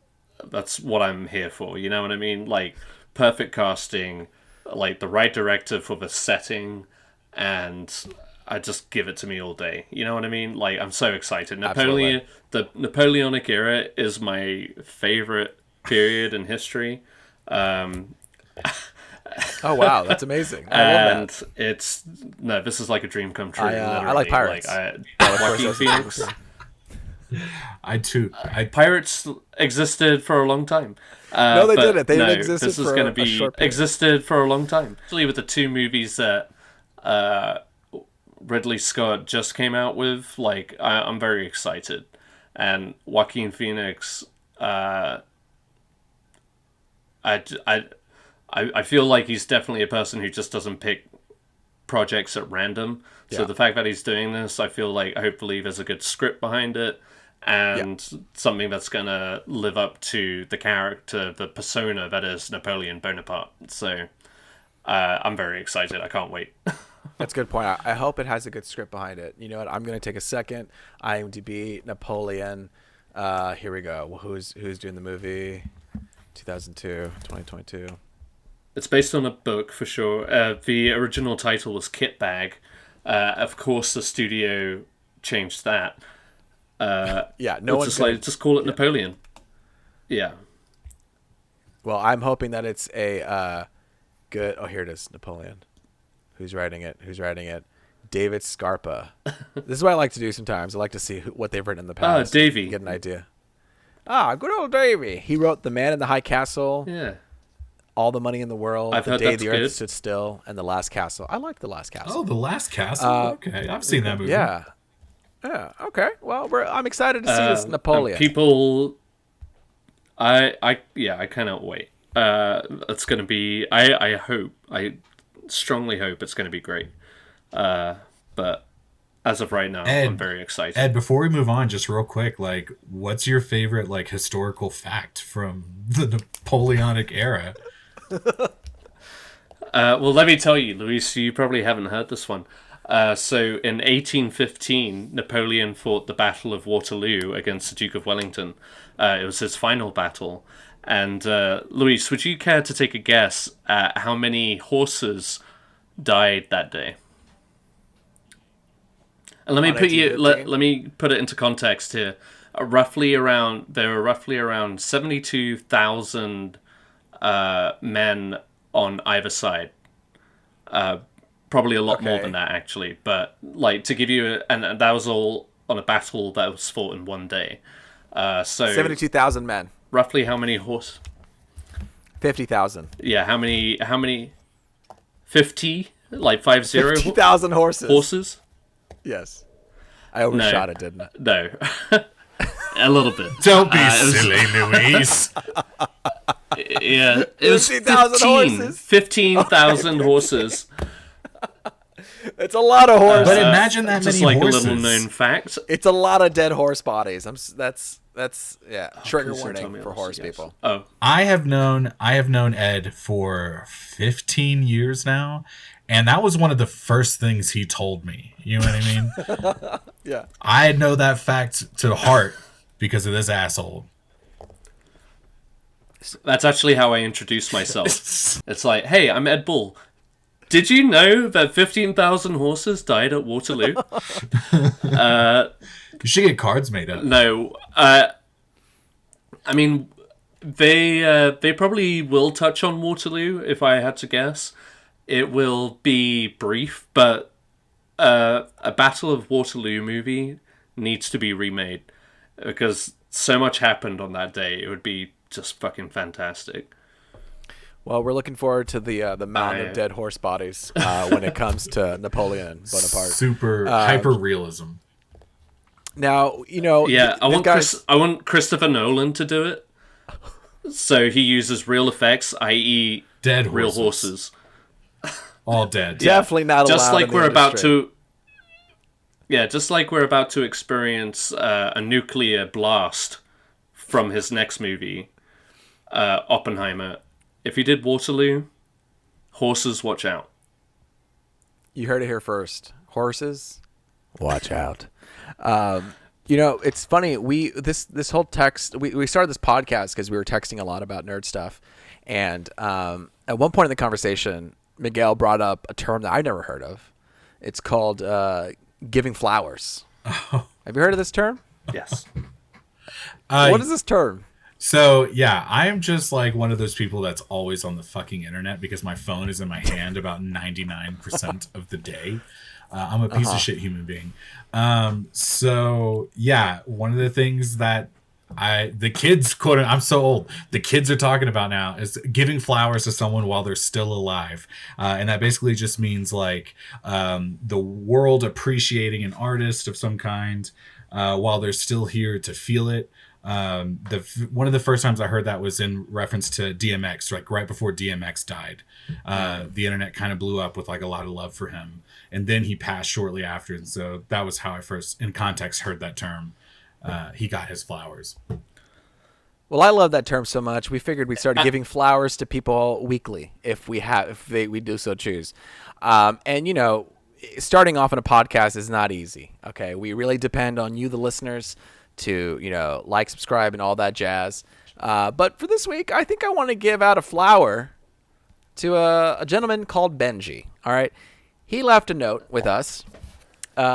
what I'm here for. You know what I mean? Like, perfect casting, like the right director for the setting, and I just give it to me all day. You know what I mean? Like, I'm so excited. Napoleon, the Napoleonic era is my favorite period in history. Oh wow, that's amazing! I love that. This is like a dream come true. I like pirates. Joaquin Phoenix. I too. Pirates existed for a long time. No, they didn't. They didn't exist. This is going to be existed for a long time. Actually, with the 2 movies that Ridley Scott just came out with, like, I'm very excited. And Joaquin Phoenix, I feel like he's definitely a person who just doesn't pick projects at random. So the fact that he's doing this, I feel like hopefully there's a good script behind it, and something that's going to live up to the character, the persona that is Napoleon Bonaparte. So I'm very excited. I can't wait. That's a good point. I hope it has a good script behind it. You know what? I'm going to take a second. IMDb, Napoleon. Here we go. Well, who's doing the movie? 2022. It's based on a book, for sure. The original title was Kit Bag. Of course, the studio changed that. Just call it Napoleon. Yeah. Well, I'm hoping that it's a good. Oh, here it is, Napoleon. Who's writing it? David Scarpa. This is what I like to do sometimes. I like to see what they've written in the past. Davey. Get an idea. Good old Davey. He wrote The Man in the High Castle. Yeah. All the Money in the World. I've The heard Day that's the Earth good. Stood Still, and The Last Castle. I like The Last Castle. Oh, The Last Castle. Okay, I've seen that movie. Yeah. Yeah. Okay. Well, I'm excited to see this Napoleon. People, I cannot wait. It's gonna be. I strongly hope it's gonna be great. But as of right now, I'm very excited. Ed, before we move on, just real quick, like, what's your favorite like historical fact from the Napoleonic era? Well, let me tell you, Luis, you probably haven't heard this one. So in 1815, Napoleon fought the Battle of Waterloo against the Duke of Wellington. It was his final battle. And Luis, would you care to take a guess at how many horses died that day? And let me put it into context here. There were roughly around 72,000 men on either side. Probably a lot more than that, actually. But like to give you, and that was all on a battle that was fought in one day. So 72,000 men. Roughly how many horse? 50,000. Yeah, how many? 50? Like 50? 50,000 horses. Horses? Yes. I overshot it, didn't I? No. A little bit. Don't be silly, Luis. Yeah, it was 15,000 horses. It's a lot of horses. But imagine that just many like horses. a little known fact. It's a lot of dead horse bodies. That's trigger please don't tell warning me for else, horse yes. people. Oh, I have known Ed for 15 years now, and that was one of the first things he told me. You know what I mean? Yeah. I know that fact to heart because of this asshole. that's actually how I introduced myself. It's like, hey, I'm Ed Bull. Did you know that 15,000 horses died at Waterloo? You should get cards made up. No. I mean, they probably will touch on Waterloo, if I had to guess. It will be brief, but a Battle of Waterloo movie needs to be remade because so much happened on that day. It would be just fucking fantastic. Well, we're looking forward to the mountain of dead horse bodies when it comes to Napoleon Bonaparte. Super hyper realism. Now, Yeah, I want Christopher Nolan to do it. So he uses real effects, i.e., Dead real horses. All dead. Definitely not allowed. Just like in the we're about industry. to. Yeah, just like we're about to experience a nuclear blast from his next movie, Oppenheimer. If he did Waterloo, horses, watch out. You heard it here first. Horses, watch out. It's funny. This whole text. We started this podcast because we were texting a lot about nerd stuff, and at one point in the conversation, Miguel brought up a term that I never heard of. It's called giving flowers. Oh. Have you heard of this term? Yes. What is this term? So, yeah, I am just like one of those people that's always on the fucking internet because my phone is in my hand about 99% of the day. I'm a piece of shit human being. So, yeah, one of the things that the kids, I'm so old, the kids are talking about now is giving flowers to someone while they're still alive. And that basically just means like the world appreciating an artist of some kind while they're still here to feel it. One of the first times I heard that was in reference to DMX, like right before DMX died. The internet kind of blew up with like a lot of love for him, and then he passed shortly after, and so that was how I first, in context, heard that term. He got his flowers. Well, I love that term so much. We figured we'd start giving flowers to people weekly if we do so choose. And starting off on a podcast is not easy. Okay, we really depend on you, the listeners, to like, subscribe, and all that jazz. But for this week, I think I want to give out a flower to a gentleman called Benji. All right, he left a note with us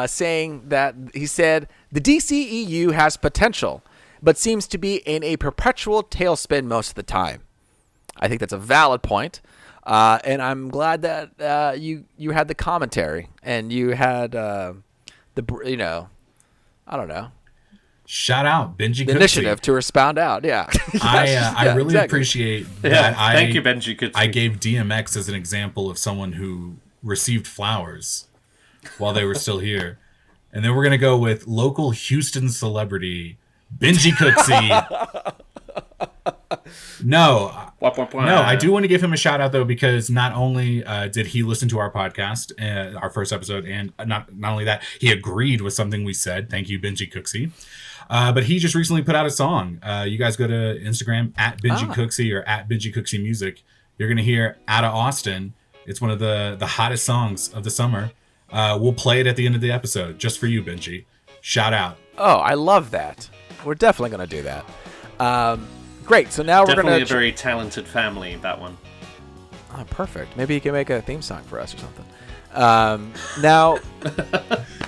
saying that he said the DCEU has potential, but seems to be in a perpetual tailspin most of the time. I think that's a valid point. And I'm glad that you had the commentary and you had I don't know, Shout out Benji the Cooksey. initiative to expound out. Yeah. I really appreciate that. Thank you, Benji. I gave DMX as an example of someone who received flowers while they were still here. And then we're going to go with local Houston celebrity Benji Cooksey. No, I do want to give him a shout out though, because not only did he listen to our podcast, our first episode, and not only that, he agreed with something we said. Thank you, Benji Cooksey. But he just recently put out a song. You guys go to Instagram at Benji Cooksey or at Benji Cooksey Music. You're gonna hear "Out of Austin." It's one of the hottest songs of the summer. We'll play it at the end of the episode just for you, Benji. Shout out. Oh, I love that. We're definitely gonna do that. Great. So now Definitely we're gonna a very talented family. That one. Oh, perfect. Maybe you can make a theme song for us or something. Now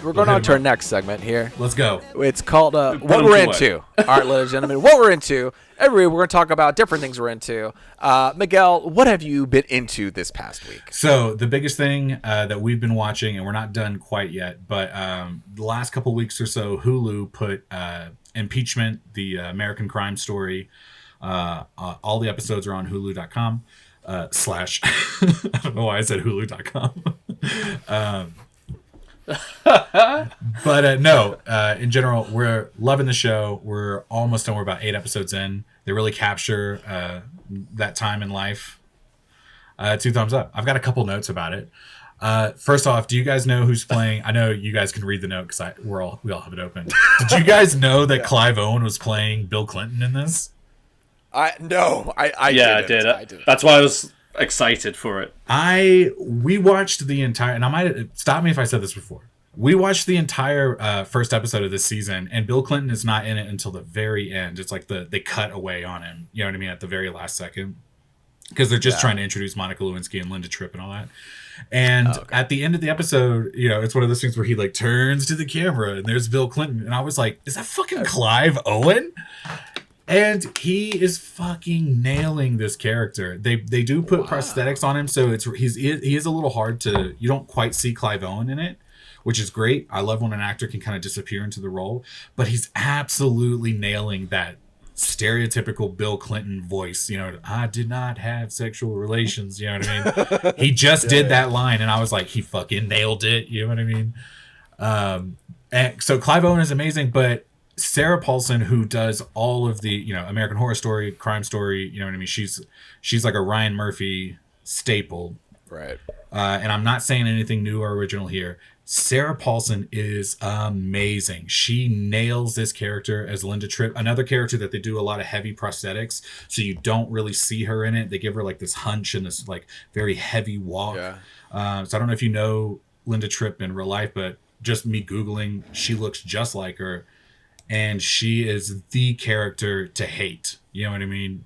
we're going on to our next segment here. Let's go. It's called What We're Into. All right, ladies and gentlemen, what we're into. Every week we're going to talk about different things we're into. Miguel, what have you been into this past week? So the biggest thing that we've been watching, and we're not done quite yet, but the last couple weeks or so, Hulu put Impeachment, the American crime story. All the episodes are on hulu.com / I don't know why I said hulu.com. In general, we're loving the show. We're almost done. We're about 8 episodes in. They really capture that time in life. 2 thumbs up. I've got a couple notes about it. First off, do you guys know who's playing? I know you guys can read the note because we all have it open. Did you guys know that Clive Owen was playing Bill Clinton in this? I did. That's why I was excited for it. We watched the entire, and I might stop me if I said this before. We watched the entire first episode of this season, and Bill Clinton is not in it until the very end. It's like they cut away on him. You know what I mean? At the very last second, because they're just trying to introduce Monica Lewinsky and Linda Tripp and all that. And at the end of the episode, it's one of those things where he like turns to the camera and there's Bill Clinton, and I was like, is that fucking Clive Owen? And he is fucking nailing this character. They do put prosthetics on him, so he is a little hard to, you don't quite see Clive Owen in it, which is great. I love when an actor can kind of disappear into the role, but he's absolutely nailing that stereotypical Bill Clinton voice. I did not have sexual relations. You know what I mean? He just did that line, and I was like, he fucking nailed it. You know what I mean? And so Clive Owen is amazing, but Sarah Paulson, who does all of the, American Horror Story, Crime Story, you know what I mean? She's like a Ryan Murphy staple. Right. And I'm not saying anything new or original here. Sarah Paulson is amazing. She nails this character as Linda Tripp, another character that they do a lot of heavy prosthetics, so you don't really see her in it. They give her like this hunch and this like very heavy walk. Yeah. So I don't know if you know Linda Tripp in real life, but just me Googling, she looks just like her. And she is the character to hate. You know what I mean?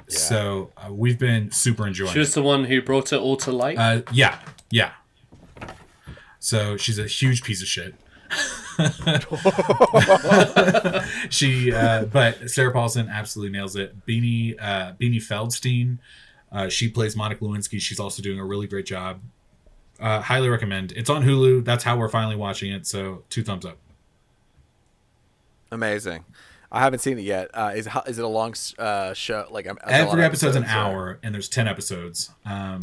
So we've been super enjoying it. She was the one who brought it all to light? Yeah. So she's a huge piece of shit. But Sarah Paulson absolutely nails it. Beanie Feldstein, she plays Monica Lewinsky. She's also doing a really great job. Highly recommend. It's on Hulu. That's how we're finally watching it. So 2 thumbs up. Amazing. I haven't seen it yet. Is it a long show? Like every episode's an hour, and there's 10 episodes.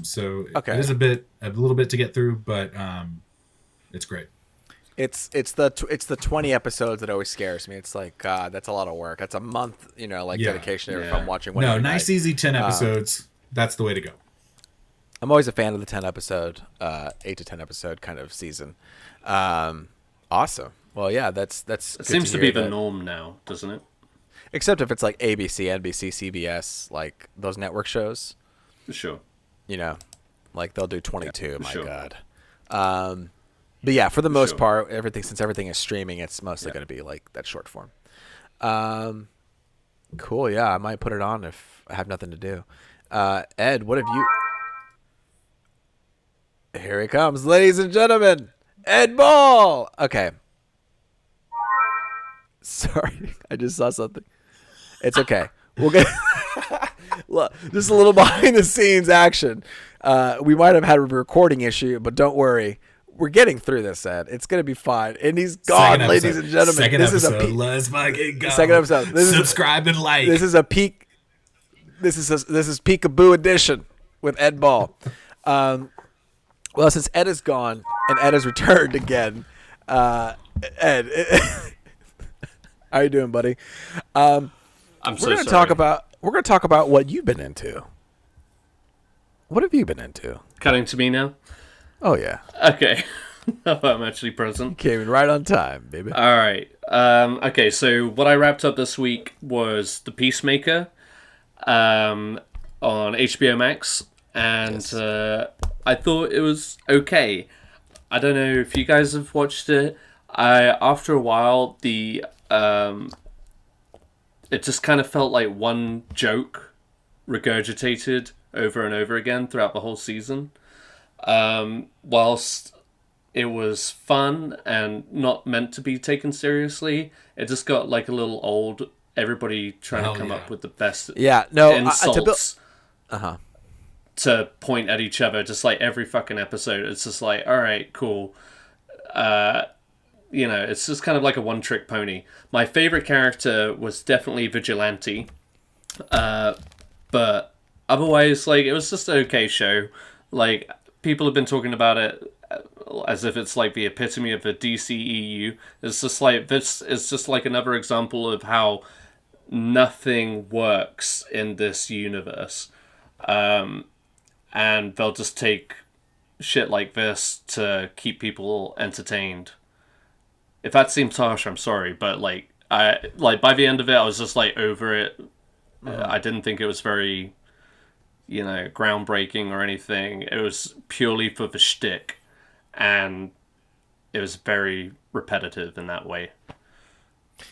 So it is a little bit to get through, but it's great. It's the 20 episodes that always scares me. It's like, God, that's a lot of work. That's a month, dedication if I'm watching one. No, nice, easy 10 episodes. That's the way to go. I'm always a fan of the 10 episode, 8 to 10 episode kind of season. Awesome. Well, yeah, that's. It seems to be the norm now, doesn't it? Except if it's like ABC, NBC, CBS, like those network shows. Sure. Like they'll do 22. Yeah, my sure. God. But yeah, for the most part, since everything is streaming, it's mostly going to be like that short form. Cool. Yeah, I might put it on if I have nothing to do. Ed, what have you? Here he comes, ladies and gentlemen. Ed Ball. Okay. Sorry, I just saw something. It's okay. We'll get. Look, just a little behind the scenes action. We might have had a recording issue, but don't worry. We're getting through this, Ed. It's going to be fine. And he's gone, ladies and gentlemen. Second this episode. is a Let's fucking go. Second episode. Subscribe and like. This is a peak. This is Peekaboo edition with Ed Ball. Well, since Ed is gone and Ed has returned again, Ed, how you doing, buddy? I'm so sorry. We're going to talk about what you've been into. What have you been into? Cutting to me now? Oh, yeah. Okay. I'm actually present. Came in right on time, baby. All right. Okay, so what I wrapped up this week was The Peacemaker on HBO Max. And Yes. I thought it was okay. I don't know if you guys have watched it. After a while, it just kind of felt like one joke regurgitated over and over again throughout the whole season. Whilst it was fun and not meant to be taken seriously, it just got like a little old. Everybody trying to come up with the best insults to point at each other, just like every fucking episode. It's just like, all right, cool. It's just kind of like a one-trick pony. My favorite character was definitely Vigilante, but otherwise, like, it was just an okay show. Like, people have been talking about it as if it's like the epitome of the DCEU. It's just like, this is just like another example of how nothing works in this universe. And they'll just take shit like this to keep people entertained. If that seems harsh, I'm sorry, but by the end of it, I was just like over it. I didn't think it was very, groundbreaking or anything. It was purely for the shtick, and it was very repetitive in that way.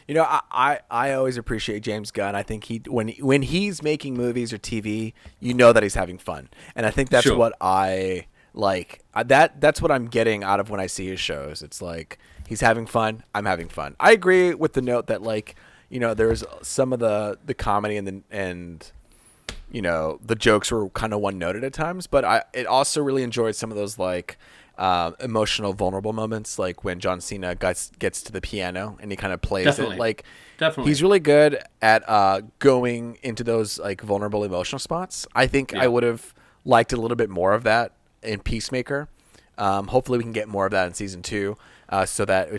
I always appreciate James Gunn. I think when he's making movies or TV, that he's having fun, and I think that's what I like. That's what I'm getting out of when I see his shows. It's like he's having fun. I'm having fun. I agree with the note that there's some of the comedy and the jokes were kind of one noted at times, but it also really enjoyed some of those emotional, vulnerable moments, like when John Cena gets to the piano and he kind of plays it. Like, definitely, he's really good at going into those like vulnerable emotional spots. I think I would have liked a little bit more of that in Peacemaker. Hopefully, we can get more of that in season 2, so that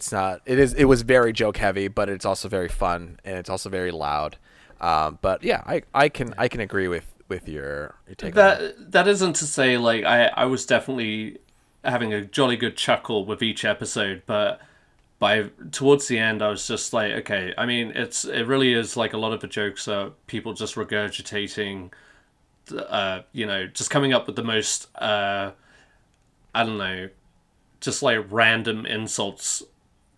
it was very joke heavy, but it's also very fun and it's also very loud. But yeah, I can agree with your take. That isn't to say like I was definitely having a jolly good chuckle with each episode, but towards the end I was just like, okay, I mean it really is like a lot of the jokes are people just regurgitating, just coming up with the most I don't know, just like random insults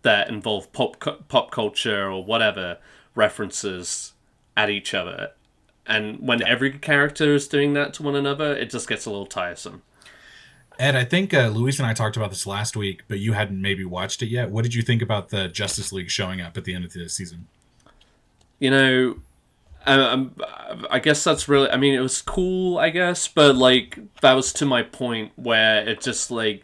that involve pop culture or whatever references at each other, and when every character is doing that to one another, it just gets a little tiresome. Ed, I think Luis and I talked about this last week, but you hadn't maybe watched it yet. What did you think about the Justice League showing up at the end of the season? I guess that's really, I mean, it was cool, I guess, but like that was to my point where it just like,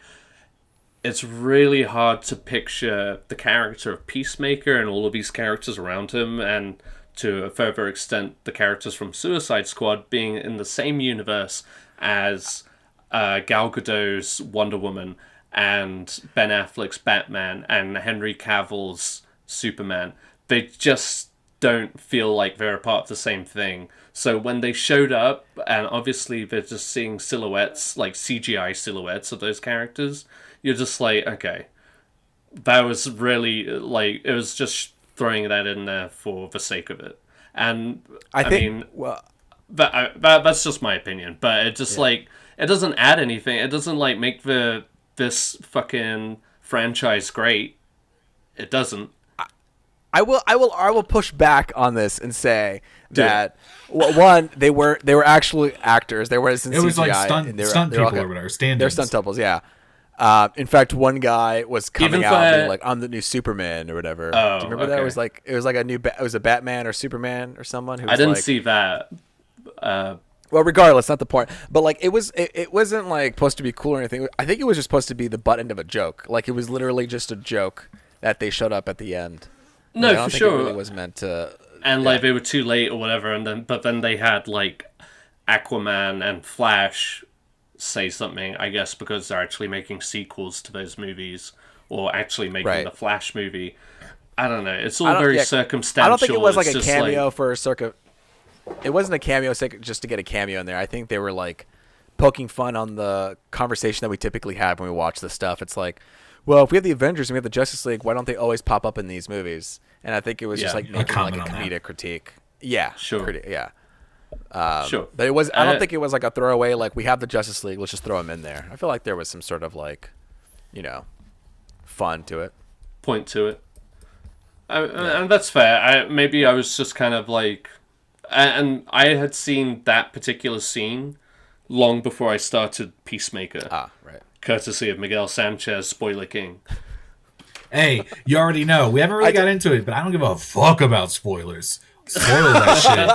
it's really hard to picture the character of Peacemaker and all of these characters around him, and to a further extent the characters from Suicide Squad being in the same universe as Gal Gadot's Wonder Woman and Ben Affleck's Batman and Henry Cavill's Superman. They just don't feel like they're a part of the same thing. So when they showed up, and obviously they're just seeing silhouettes, like CGI silhouettes of those characters, you're just like, okay, that was really, like, it was just throwing that in there for the sake of it. And I mean, that's just my opinion, but it just like, it doesn't add anything. It doesn't like make this fucking franchise great. It doesn't. I will push back on this and say that one, they were actually actors. They were in CGI. It was like stunt people or whatever. They're stunt doubles, yeah. In fact, one guy was coming out being like, "I'm the new Superman" or whatever. Oh, do you remember that? It was like a new. It was a Batman or Superman or someone who. Was I didn't see that. Well, regardless, not the point. But like, it wasn't like supposed to be cool or anything. I think it was just supposed to be the butt end of a joke. Like, it was literally just a joke that they showed up at the end. Like, No, I don't for think sure. it really was meant to. And Yeah. like they were too late or whatever, but then they had like Aquaman and Flash say something, I guess, because they're actually making sequels to those movies or actually making Right. the Flash movie. I don't know. It's I all don't- very yeah, circumstantial. I don't think it was like It's a just cameo like, for circa. It wasn't a cameo just to get a cameo in there. I think they were like poking fun on the conversation that we typically have when we watch this stuff. It's like, well, if we have the Avengers and we have the Justice League, why don't they always pop up in these movies? And I think it was just Yeah, like a making like a comment on that. comedic critique. Yeah, Sure. yeah. sure. But it was. I don't think it was like a throwaway. Like, we have the Justice League, let's just throw them in there. I feel like there was some sort of like, fun to it. Point to it. And that's fair. Maybe I was just kind of like, and I had seen that particular scene long before I started Peacemaker, Right. courtesy of Miguel Sanchez, Spoiler King. Hey, you already know. We haven't really got into it, but I don't give a fuck about spoilers. Spoil that shit.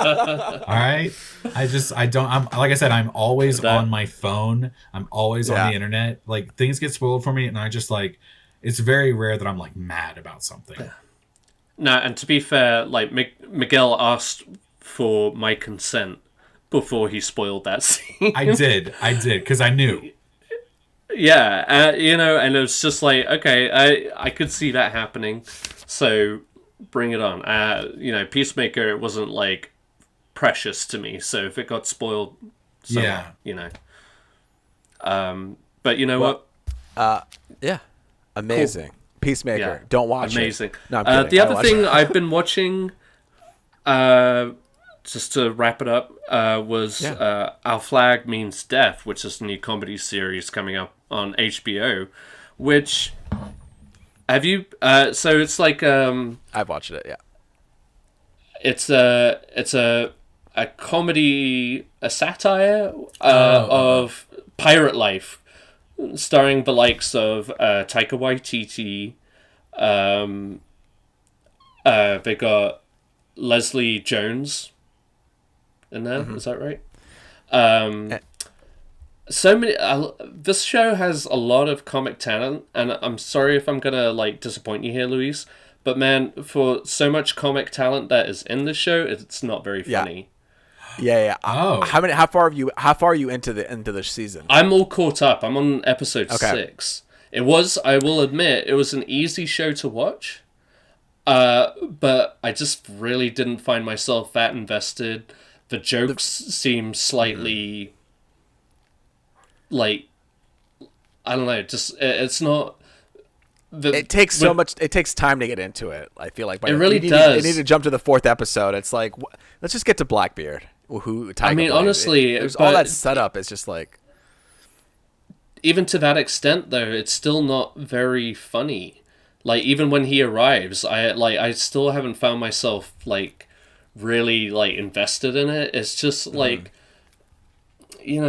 All right. I'm like I said, I'm always on my phone. I'm always on the internet. Like, things get spoiled for me, and I just like. It's very rare that I'm like mad about something. No, and to be fair, like Miguel asked for my consent before he spoiled that scene. I did, because I knew. Yeah, and it was just like, okay, I could see that happening, so bring it on. Peacemaker, it wasn't like precious to me, so if it got spoiled, Yeah. But you know what? Yeah. Amazing. Cool. Peacemaker. Yeah. Don't watch Amazing. it. No, I'm kidding. The I other watched thing it. I've been watching, just to wrap it up, was Our Flag Means Death, which is a new comedy series coming up on HBO. Which have you? So it's like I've watched it. Yeah. it's a comedy, a satire of pirate life, starring the likes of Taika Waititi. They got Leslie Jones in there. Is that right? So many. This show has a lot of comic talent, and I'm sorry if I'm gonna like disappoint you here, Luis. But man, for so much comic talent that is in this show, it's not very funny. Yeah. Oh. How far are you into the season? I'm all caught up. I'm on episode 6. It was, I will admit, it was an easy show to watch. But I just really didn't find myself that invested. The jokes seem slightly like, I don't know, just it's not. It takes so much. It takes time to get into it. I feel like It really does. You need to jump to the 4th episode. It's like, let's just get to Blackbeard. Who? Tiger I mean, Blade. honestly, there's but all that setup. It's just like, even to that extent, though, it's still not very funny. Like, even when he arrives, I still haven't found myself like really like invested in it. It's just like, a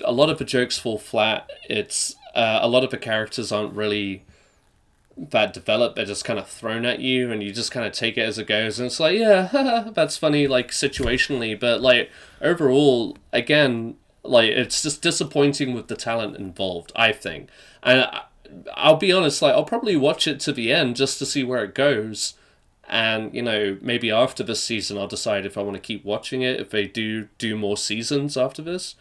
lot of the jokes fall flat. It's a lot of the characters aren't really that developed. They're just kind of thrown at you, and you just kind of take it as it goes. And it's like, yeah, that's funny, like situationally, but like overall, again, like it's just disappointing with the talent involved, I think. And I'll be honest, like I'll probably watch it to the end just to see where it goes. And, maybe after this season, I'll decide if I want to keep watching it, if they do more seasons after this.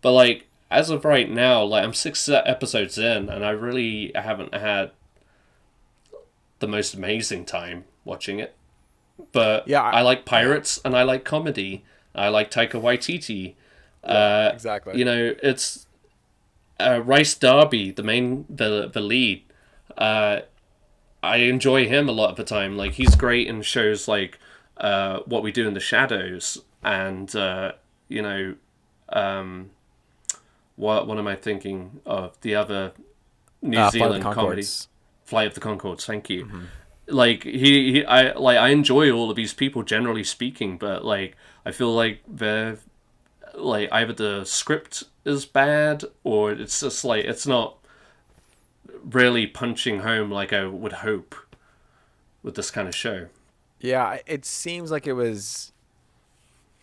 But, like, as of right now, like, I'm 6 episodes in, and I really haven't had the most amazing time watching it. But Yeah, I like pirates, and I like comedy. I like Taika Waititi. exactly. It's Rice Darby, the lead. I enjoy him a lot of the time. Like, he's great in shows like What We Do in the Shadows and what am I thinking of? The other New Zealand comedy, Flight of the Conchords. Thank you. Like I enjoy all of these people generally speaking, but like I feel like they're like either the script is bad or it's just like it's not really punching home like I would hope with this kind of show. Yeah, it seems like it was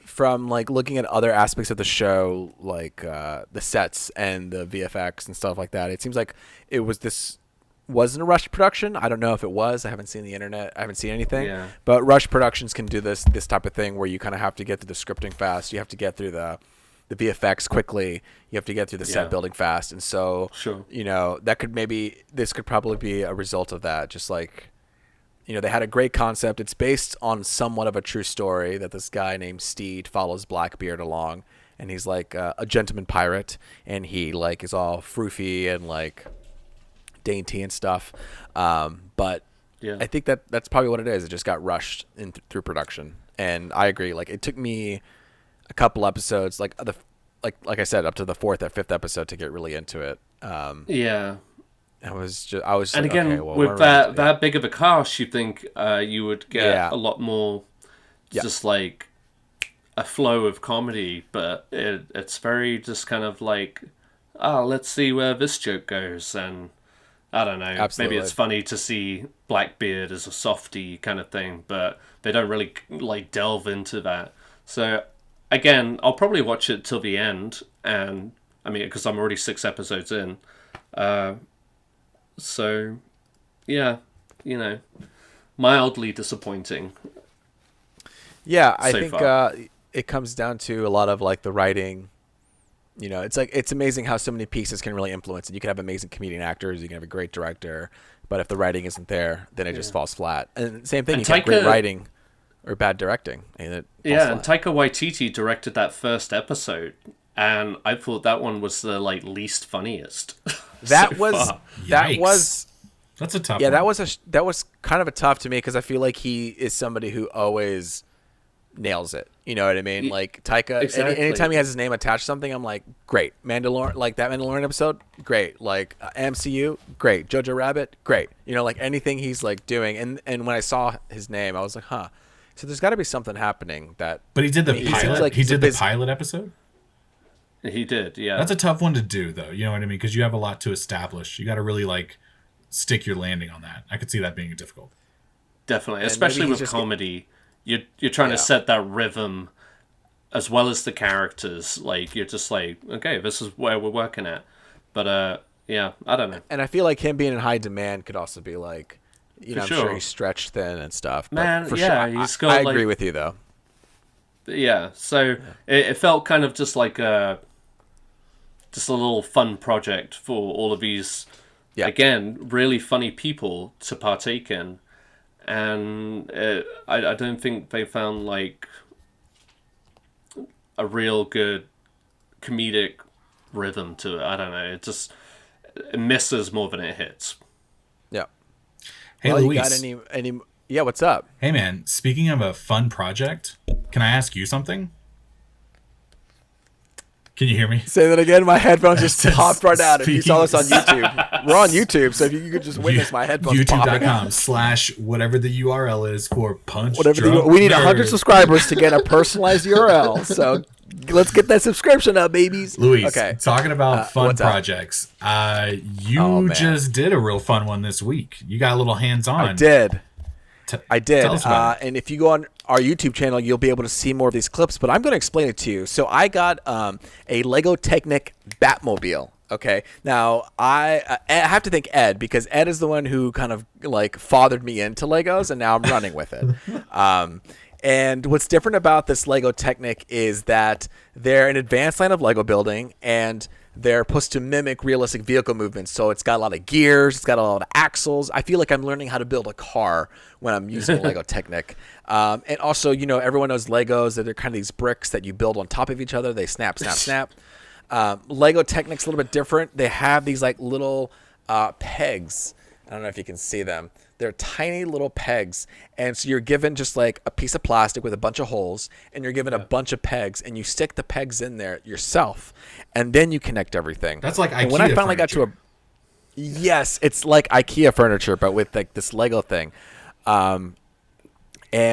from like looking at other aspects of the show, like the sets and the VFX and stuff like that, it seems like it wasn't a rush production. I don't know if it was. I haven't seen the internet. I haven't seen anything. Yeah. But rush productions can do this type of thing where you kind of have to get through the scripting fast. You have to get through the VFX quickly. You have to get through the set building fast. And so, Sure. this could probably be a result of that. Just like, they had a great concept. It's based on somewhat of a true story that this guy named Steed follows Blackbeard along, and he's like a gentleman pirate, and he like is all froofy and like dainty and stuff. But I think that's probably what it is. It just got rushed through production, and I agree. Like it took me a couple episodes, like I said, up to the fourth or fifth episode to get really into it. I was and again, okay, well, with that big of a cast, you think you would get a lot more, just like a flow of comedy, but it's very just kind of like, let's see where this joke goes, and I don't know, Absolutely. maybe it's funny to see Blackbeard as a softie kind of thing, but they don't really like delve into that. So again, I'll probably watch it till the end, and I mean, because I'm already 6 episodes in. So, yeah, mildly disappointing. Yeah, I think it comes down to a lot of like the writing. It's amazing how so many pieces can really influence it. You can have amazing comedian actors, you can have a great director, but if the writing isn't there, then it just falls flat. And same thing, you can have great writing or bad directing, and it falls flat. And Taika Waititi directed that first episode, and I thought that one was the like least funniest. That's a tough one. That was kind of a tough to me because I feel like he is somebody who always nails it. You know what I mean? Like Taika, anytime he has his name attached to something, I'm like, great. Mandalorian, like that Mandalorian episode, great. Like MCU, great. Jojo Rabbit, great. Like anything he's like doing. And when I saw his name, I was like, huh. So there's got to be something happening that. But he did the pilot. He did the pilot episode. He did, yeah. That's a tough one to do, though. You know what I mean? Because you have a lot to establish. You got to really like stick your landing on that. I could see that being difficult. Definitely, and especially with comedy. You're trying to set that rhythm as well as the characters. Like you're just like, okay, this is where we're working at. But I don't know. And I feel like him being in high demand could also be like, I'm sure he's stretched thin and stuff. Man, but he's got. I agree with you though. Yeah, so it felt kind of just like a little fun project for all of these, again, really funny people to partake in. And I don't think they found like a real good comedic rhythm to it. I don't know. It misses more than it hits. Yeah. Hey, Luis. You got any? Yeah, what's up? Hey, man. Speaking of a fun project, can I ask you something? Can you hear me? Say that again. My headphones just popped right out. If you saw this on YouTube, we're on YouTube, so if you could just witness my headphones YouTube.com/whatever the URL is for Punch. We need 100 subscribers to get a personalized URL. So let's get that subscription up, babies. Luis, talking about fun projects, you just did a real fun one this week. You got a little hands-on. I did. And if you go on our YouTube channel, you'll be able to see more of these clips, but I'm going to explain it to you. So I got a Lego Technic Batmobile. Okay. Now I have to thank Ed, because Ed is the one who kind of like fathered me into Legos, and now I'm running with it. And what's different about this Lego Technic is that they're an advanced line of Lego building, and they're supposed to mimic realistic vehicle movements. So it's got a lot of gears, it's got a lot of axles. I feel like I'm learning how to build a car when I'm using Lego Technic. And also, everyone knows Legos, that they're kind of these bricks that you build on top of each other. They snap, snap, snap. Lego Technic's a little bit different. They have these like little pegs. I don't know if you can see them. They're tiny little pegs. And so you're given just like a piece of plastic with a bunch of holes, and you're given a bunch of pegs, and you stick the pegs in there yourself, and then you connect everything. That's like IKEA and when I finally furniture. got to yes, it's like IKEA furniture, but with like this Lego thing. And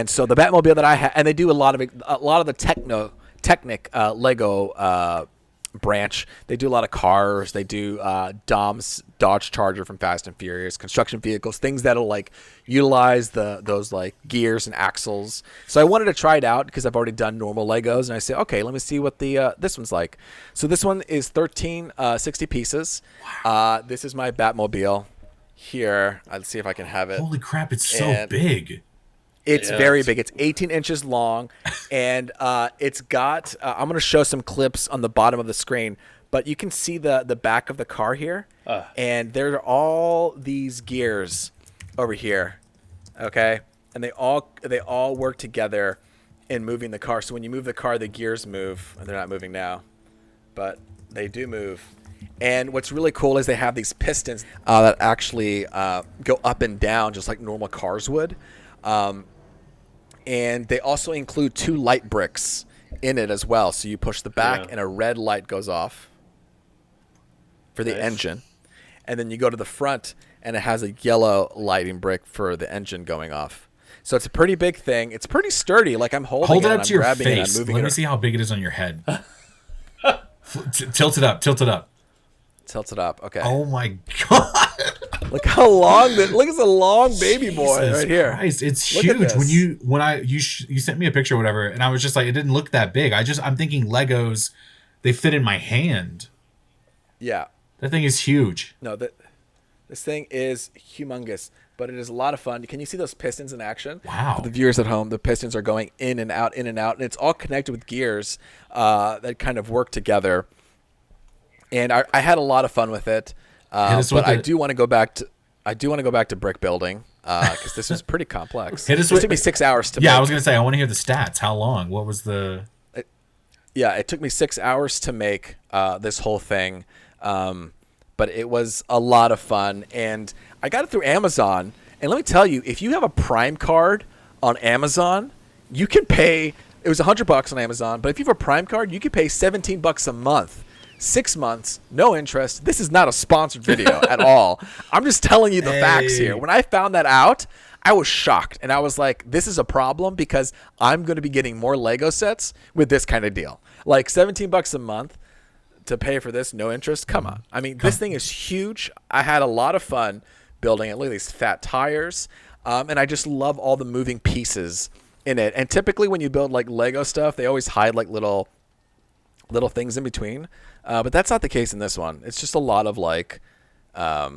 so the Batmobile that I had, and they do a lot of the Technic Lego branch. They do a lot of cars. They do Dom's Dodge Charger from Fast and Furious, construction vehicles, things that'll like utilize those like gears and axles. So I wanted to try it out because I've already done normal Legos, and I said, okay, let me see what the this one's like. So this one is 1360 pieces. Wow. This is my Batmobile. Here, let's see if I can have it. Holy crap! It's so big. It's very big. It's 18 inches long, and it's got. I'm going to show some clips on the bottom of the screen, but you can see the back of the car here, and there are all these gears over here, okay, and they all work together in moving the car. So when you move the car, the gears move. And they're not moving now, but they do move. And what's really cool is they have these pistons that actually go up and down just like normal cars would. And they also include 2 light bricks in it as well. So you push the back and a red light goes off for the engine. And then you go to the front and it has a yellow lighting brick for the engine going off. So it's a pretty big thing. It's pretty sturdy. Like I'm holding Hold it, it up to your grabbing face. it, I'm moving Let me it. see how big it is on your head. Tilt it up. Tilt it up. Tilt it up. Okay. Oh my god! Look how long that. Look at the long baby boy Jesus right here. Christ, it's Look at huge. this. You sent me a picture or whatever, and I was just like, it didn't look that big. I'm thinking Legos, they fit in my hand. Yeah. That thing is huge. No, this thing is humongous, but it is a lot of fun. Can you see those pistons in action? Wow. For the viewers at home, the pistons are going in and out, and it's all connected with gears that kind of work together. And I had a lot of fun with it, but I do want to go back to brick building because this was pretty complex. It took me 6 hours to make. Yeah, I was gonna say I want to hear the stats. How long? What was the? It took me 6 hours to make this whole thing, but it was a lot of fun, and I got it through Amazon. And let me tell you, if you have a Prime card on Amazon, you can pay. It was $100 on Amazon, but if you have a Prime card, you can pay $17 a month. 6 months, no interest. This is not a sponsored video at all. I'm just telling you the facts here. When I found that out, I was shocked. And I was like, this is a problem because I'm going to be getting more Lego sets with this kind of deal. Like $17 a month to pay for this, no interest. Come on. I mean, this thing is huge. I had a lot of fun building it. Look at these fat tires. And I just love all the moving pieces in it. And typically when you build like Lego stuff, they always hide like little things in between. But that's not the case in this one. It's just a lot of like, I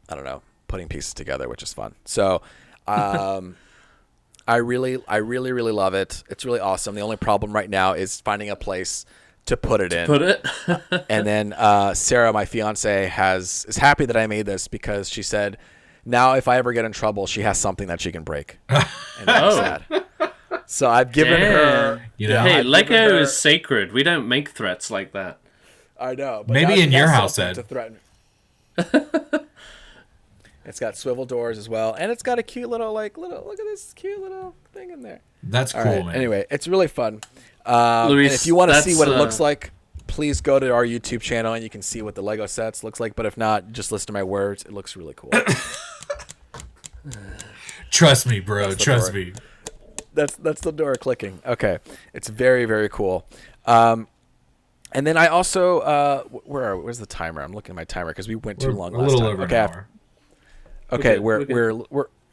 don't know, putting pieces together, which is fun. So, I really love it. It's really awesome. The only problem right now is finding a place to put it in. And then Sarah, my fiance, is happy that I made this because she said, now if I ever get in trouble, she has something that she can break. And that's sad. So I've given her. Hey, Lego is sacred. We don't make threats like that. I know. But maybe in your house, Ed. To threaten. It's got swivel doors as well, and it's got a cute little look at this cute little thing in there. That's cool, right. man. Anyway, it's really fun. Luis, and if you want to see what it looks like, please go to our YouTube channel and you can see what the Lego sets looks like. But if not, just listen to my words. It looks really cool. Trust me, bro. Trust me. That's the door clicking. Okay, it's very, very cool. And then I also where's the timer? I'm looking at my timer because we went too long. A little over an hour. Okay, we're a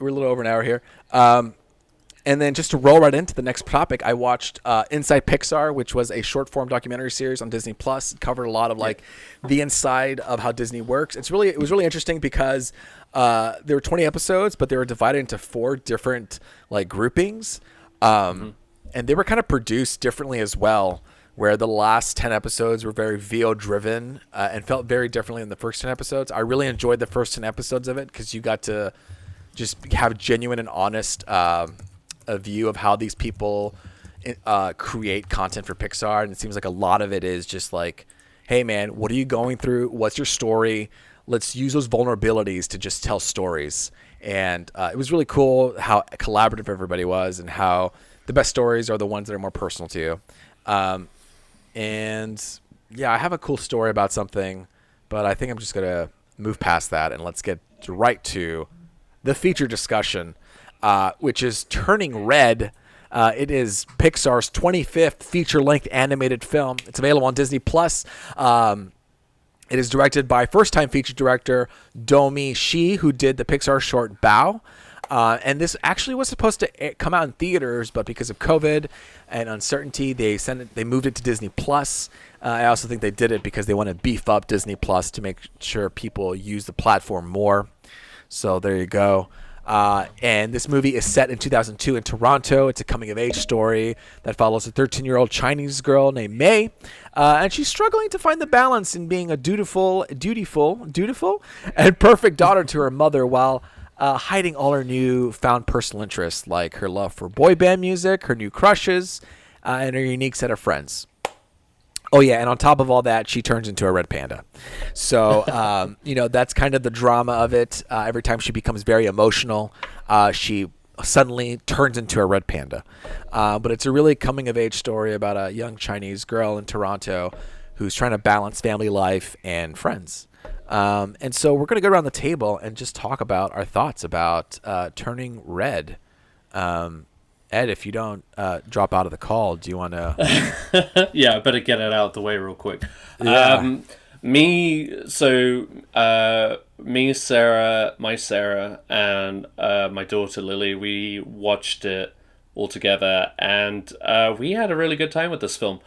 little over an hour here. And then just to roll right into the next topic, I watched Inside Pixar, which was a short form documentary series on Disney Plus. It covered a lot of like the inside of how Disney works. It was really interesting because there were 20 episodes, but they were divided into 4 different like groupings, and they were kind of produced differently as well. Where the last 10 episodes were very VO driven and felt very differently than the first 10 episodes. I really enjoyed the first 10 episodes of it because you got to just have genuine and honest a view of how these people create content for Pixar. And it seems like a lot of it is just like, hey man, what are you going through? What's your story? Let's use those vulnerabilities to just tell stories. And it was really cool how collaborative everybody was and how the best stories are the ones that are more personal to you. And yeah, I have a cool story about something, but I think I'm just going to move past that and let's get right to the feature discussion, which is Turning Red, It is Pixar's 25th feature-length animated film. It's available on Disney Plus. It is directed by first-time feature director Domi Shi, who did the Pixar short Bao. And this actually was supposed to come out in theaters, but because of COVID and uncertainty, they moved it to Disney Plus. I also think they did it because they want to beef up Disney Plus to make sure people use the platform more. So there you go. And this movie is set in 2002 in Toronto. It's a coming-of-age story that follows a 13-year-old Chinese girl named Mei, and she's struggling to find the balance in being a dutiful, and perfect daughter to her mother while hiding all her newfound personal interests, like her love for boy band music, her new crushes, and her unique set of friends. Oh, yeah, and on top of all that, she turns into a red panda. So, that's kind of the drama of it. Every time she becomes very emotional, she suddenly turns into a red panda. But it's a really coming-of-age story about a young Chinese girl in Toronto who's trying to balance family life and friends. And so we're going to go around the table and just talk about our thoughts about Turning Red. Ed, if you don't drop out of the call, do you want to... Yeah, I better get it out of the way real quick. Yeah. Me, Sarah, and my daughter Lily, we watched it all together, and we had a really good time with this film.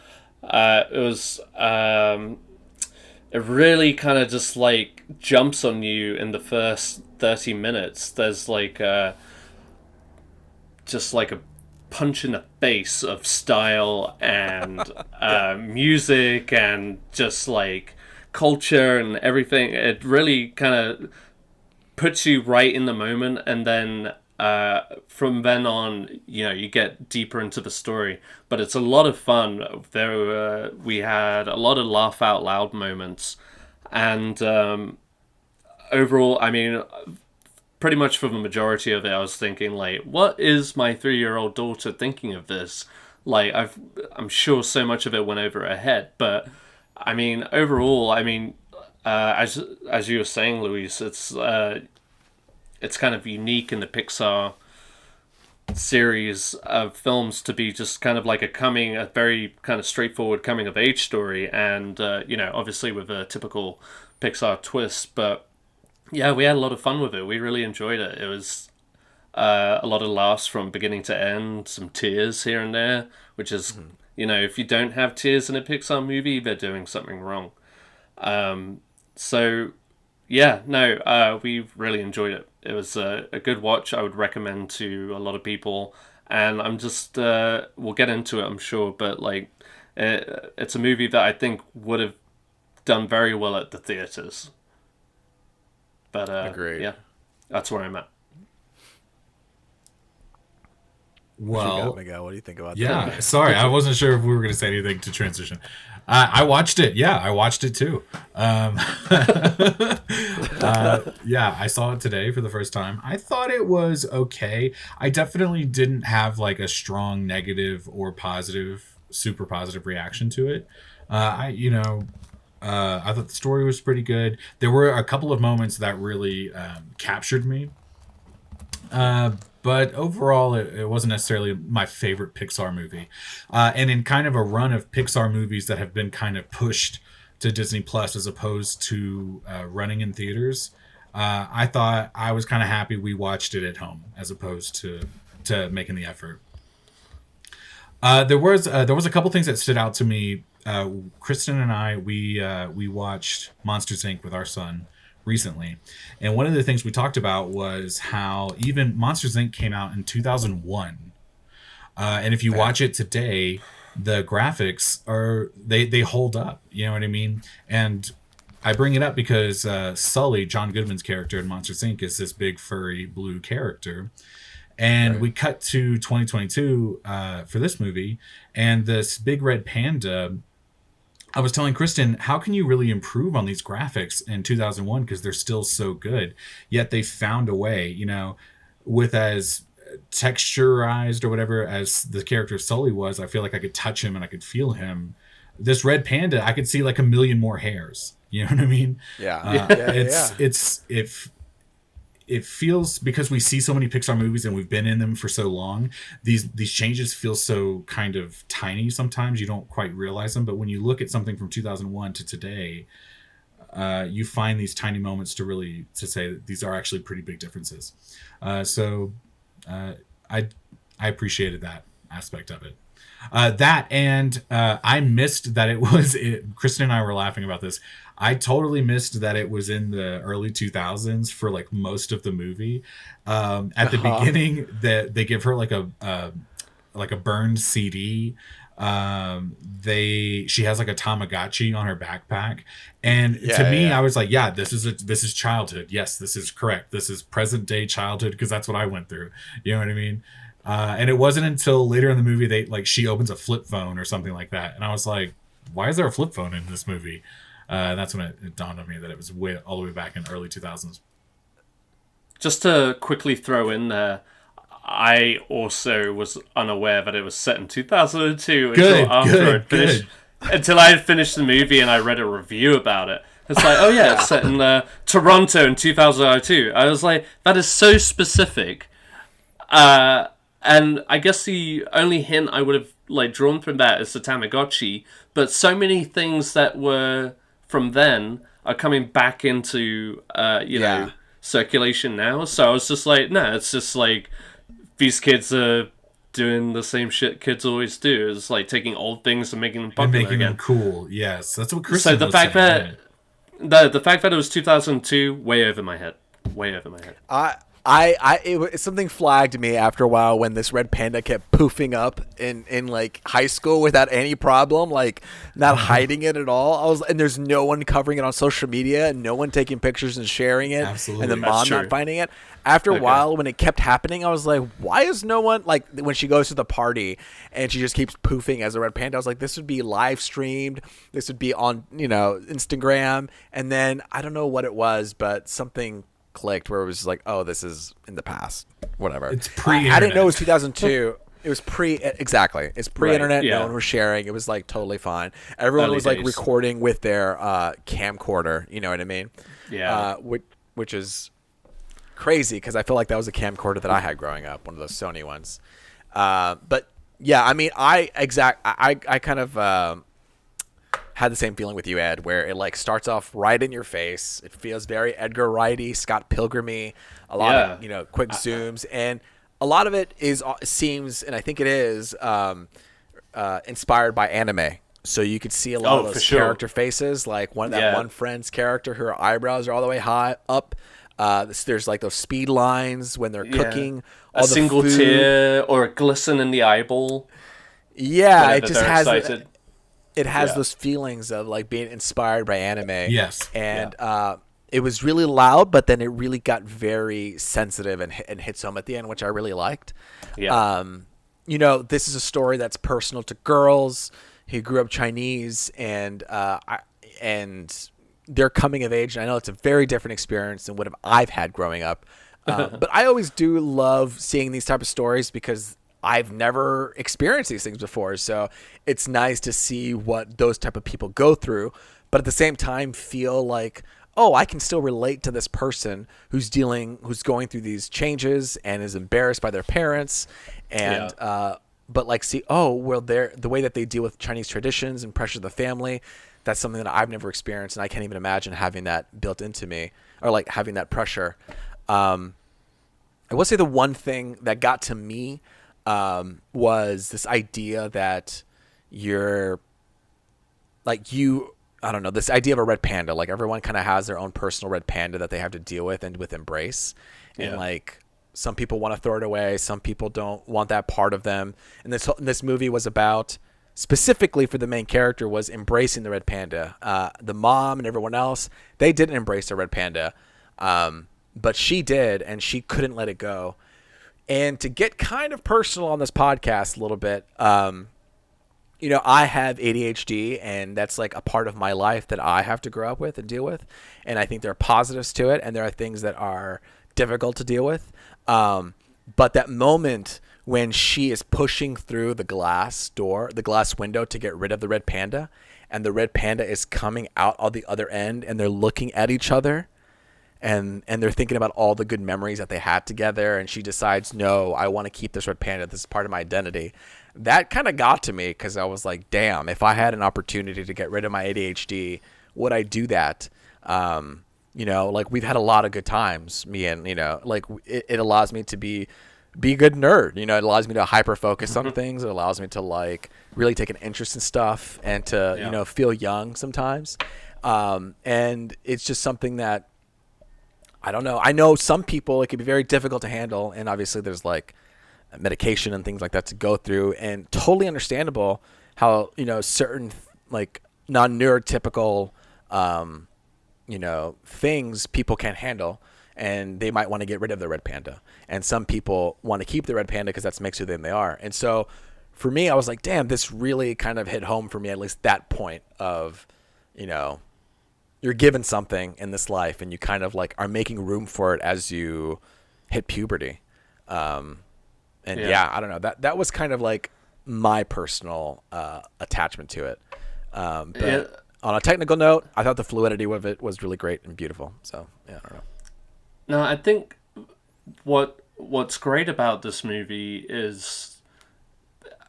It was... it really kind of just, like, jumps on you in the first 30 minutes. There's, like, just like a punch in the face of style and music and just like culture and everything. It really kind of puts you right in the moment, and then from then on, you get deeper into the story. But it's a lot of fun. We had a lot of laugh out loud moments, and overall, I mean, pretty much for the majority of it, I was thinking, like, what is my 3-year-old daughter thinking of this? Like, I'm sure so much of it went over her head, but I mean, overall, I mean, as you were saying, Luis, it's kind of unique in the Pixar series of films to be just kind of like a very kind of straightforward coming of age story, and obviously with a typical Pixar twist, but yeah, we had a lot of fun with it. We really enjoyed it. It was a lot of laughs from beginning to end, some tears here and there, which is, if you don't have tears in a Pixar movie, they're doing something wrong. We really enjoyed it. It was a good watch. I would recommend to a lot of people. And I'm just, we'll get into it, I'm sure, but like, it's a movie that I think would have done very well at the theaters. But Agreed. Yeah, that's where I'm at. Well, Miguel, what do you think about that? Yeah, sorry, I wasn't sure if we were going to say anything to transition. I watched it. Yeah, I watched it too. Yeah, I saw it today for the first time. I thought it was okay. I definitely didn't have like a strong negative or positive, super positive reaction to it. I thought the story was pretty good. There were a couple of moments that really captured me. But overall, it wasn't necessarily my favorite Pixar movie. And in kind of a run of Pixar movies that have been kind of pushed to Disney Plus as opposed to running in theaters, I thought I was kind of happy we watched it at home as opposed to making the effort. There was a couple things that stood out to me. Kristen and I, we watched Monsters, Inc. with our son recently, and one of the things we talked about was how even Monsters, Inc. came out in 2001, and if you watch it today, the graphics they hold up. You know what I mean? And I bring it up because Sully, John Goodman's character in Monsters, Inc. is this big furry blue character. And we cut to 2022 for this movie, and this big red panda. I was telling Kristen, how can you really improve on these graphics in 2001 because they're still so good? Yet they found a way, with as texturized or whatever as the character Sully was. I feel like I could touch him and I could feel him. This red panda, I could see like a million more hairs. You know what I mean? Yeah. it feels, because we see so many Pixar movies and we've been in them for so long, these changes feel so kind of tiny sometimes. You don't quite realize them, but when you look at something from 2001 to today, you find these tiny moments to say that these are actually pretty big differences. I appreciated that aspect of it. I missed that it was. Kristen and I were laughing about this. I totally missed that it was in the early 2000s for like most of the movie. At the beginning, that they give her like a burned CD. She has like a Tamagotchi on her backpack, and to me, I was like, yeah, this is childhood. Yes, this is correct. This is present day childhood, because that's what I went through. You know what I mean? And it wasn't until later in the movie she opens a flip phone or something like that, and I was like, why is there a flip phone in this movie? That's when it dawned on me that it was all the way back in early 2000s. Just to quickly throw in there, I also was unaware that it was set in 2002 until I had finished the movie and I read a review about it. It's like, oh yeah, it's set in Toronto in 2002. I was like, that is so specific. And I guess the only hint I would have drawn from that is the Tamagotchi, but so many things that were from then are coming back into circulation now. So I was just like, no, it's just like these kids are doing the same shit kids always do. It's like taking old things and making them popular and making again. them cool. Yes, that's what Chris. So the fact that the fact that it was 2002, way over my head. Something flagged me after a while when this red panda kept poofing up in like high school without any problem, like not hiding it at all. And there's no one covering it on social media, and no one taking pictures and sharing it. Absolutely. And the mom not finding it. After a while, when it kept happening, I was like, why is no one, like when she goes to the party and she just keeps poofing as a red panda, I was like, this would be live streamed. This would be on, Instagram. And then I don't know what it was, but something clicked where it was like, oh, this is in the past, whatever. It's pre-internet. I didn't know it was 2002. It was exactly. It's pre-internet. Right, yeah. No one was sharing. It was like totally fine. Everyone was like recording with their camcorder. You know what I mean? Yeah. Which is crazy, because I feel like that was a camcorder that I had growing up, one of those Sony ones. But yeah, I mean, I kind of had the same feeling with you, Ed, where it like starts off right in your face. It feels very Edgar Wrighty, Scott Pilgrim-y, a lot of quick zooms, and a lot of it seems, and I think it is inspired by anime. So you could see a lot of those character faces, like one friend's character, her eyebrows are all the way high up. There's like those speed lines when they're cooking. A single tear or a glisten in the eyeball. Yeah, it just has those feelings of like being inspired by anime. Yes. And it was really loud, but then it really got very sensitive and hits home at the end, which I really liked. Yeah. This is a story that's personal to girls who grew up Chinese, and they're coming of age. And I know it's a very different experience than what I've had growing up. But I always do love seeing these type of stories because I've never experienced these things before. So it's nice to see what those type of people go through, but at the same time feel like, oh, I can still relate to this person who's going through these changes and is embarrassed by their parents. And, but like, see, oh, well, the way that they deal with Chinese traditions and pressure of the family, that's something that I've never experienced. And I can't even imagine having that built into me, or like having that pressure. I will say the one thing that got to me was this idea that I don't know, this idea of a red panda. Like everyone kind of has their own personal red panda that they have to deal with and embrace. And like some people want to throw it away, some people don't want that part of them. And this movie was about, specifically for the main character, was embracing the red panda. The mom and everyone else, they didn't embrace the red panda. But she did, and she couldn't let it go. And to get kind of personal on this podcast a little bit, I have ADHD, and that's like a part of my life that I have to grow up with and deal with. And I think there are positives to it, and there are things that are difficult to deal with. But that moment when she is pushing through the glass window to get rid of the red panda, and the red panda is coming out on the other end, and they're looking at each other, and they're thinking about all the good memories that they had together, and she decides, no, I want to keep this red panda. This is part of my identity. That kind of got to me because I was like, damn, if I had an opportunity to get rid of my ADHD, would I do that? Like we've had a lot of good times, me and, like it allows me to be a good nerd. It allows me to hyper focus on things. It allows me to like really take an interest in stuff and to, feel young sometimes. And it's just something that, I don't know. I know some people, it can be very difficult to handle. And obviously there's like medication and things like that to go through, and totally understandable how, certain like non-neurotypical, things people can't handle, and they might want to get rid of the red panda. And some people want to keep the red panda because that makes who they are. And so for me, I was like, damn, this really kind of hit home for me, at least that point of, you're given something in this life and you kind of like are making room for it as you hit puberty. I don't know, that was kind of like my personal attachment to it. But on a technical note, I thought the fluidity of it was really great and beautiful. So yeah, I don't know. No, I think what's great about this movie is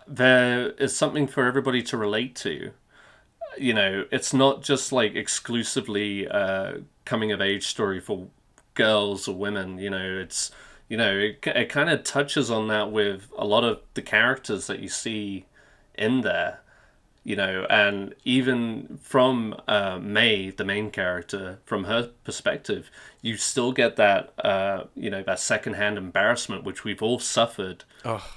there is something for everybody to relate to. It's not just like exclusively a coming of age story for girls or women. It's it kind of touches on that with a lot of the characters that you see in there. And even from May, the main character, from her perspective, you still get that, that secondhand embarrassment, which we've all suffered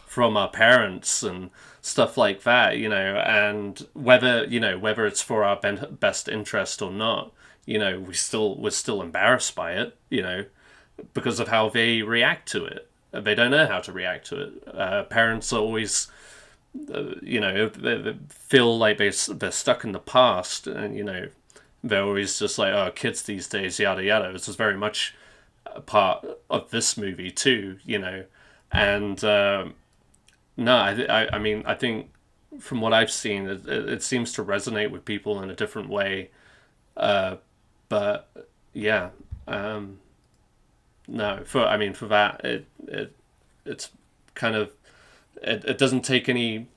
from our parents and stuff like that, and whether it's for our best interest or not, we're still embarrassed by it, because of how they react to it. They don't know how to react to it. Parents are always... they feel like they're stuck in the past, and they're always just like, oh, kids these days, yada yada. This is very much a part of this movie too, and no, I mean, I think from what I've seen, it seems to resonate with people in a different way, but yeah, no, for that, it's kind of. It doesn't take any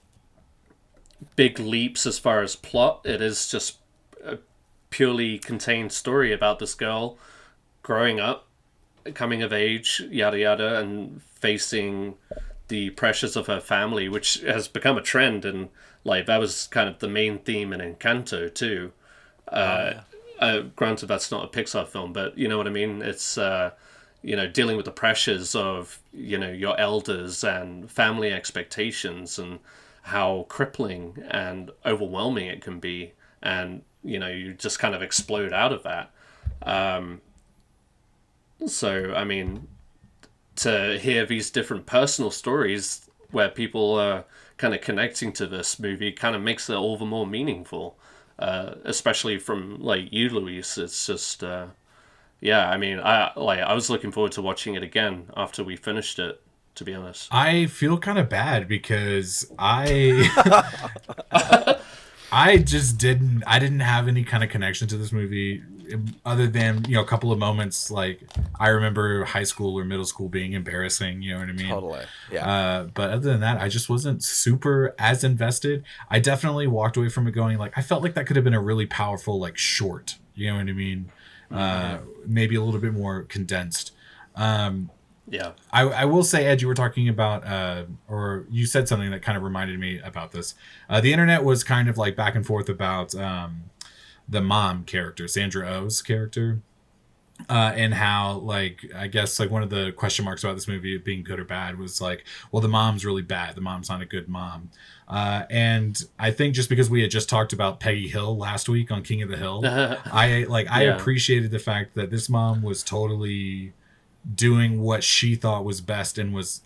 big leaps as far as plot. It is just a purely contained story about this girl growing up, coming of age, yada yada, and facing the pressures of her family, which has become a trend. And like that was kind of the main theme in Encanto too. Granted, that's not a Pixar film, but you know what I mean. It's dealing with the pressures of, your elders and family expectations and how crippling and overwhelming it can be. And, you just kind of explode out of that. So, I mean, to hear these different personal stories where people are kind of connecting to this movie kind of makes it all the more meaningful. Especially from, like, you, Luis. It's just... yeah, I mean, I was looking forward to watching it again after we finished it, to be honest. I feel kind of bad because I didn't have any kind of connection to this movie other than, a couple of moments. Like, I remember high school or middle school being embarrassing, you know what I mean? Totally. Yeah. But other than that, I just wasn't super as invested. I definitely walked away from it going like, I felt like that could have been a really powerful, like, short, you know what I mean? Maybe a little bit more condensed. Yeah. I will say, Ed, you were talking about, or you said something that kind of reminded me about this. The internet was kind of like back and forth about the mom character, Sandra Oh's character, and how, like, I guess, like, one of the question marks about this movie being good or bad was like, well, the mom's really bad. The mom's not a good mom. And I think just because we had just talked about Peggy Hill last week on King of the Hill, I appreciated the fact that this mom was totally doing what she thought was best and was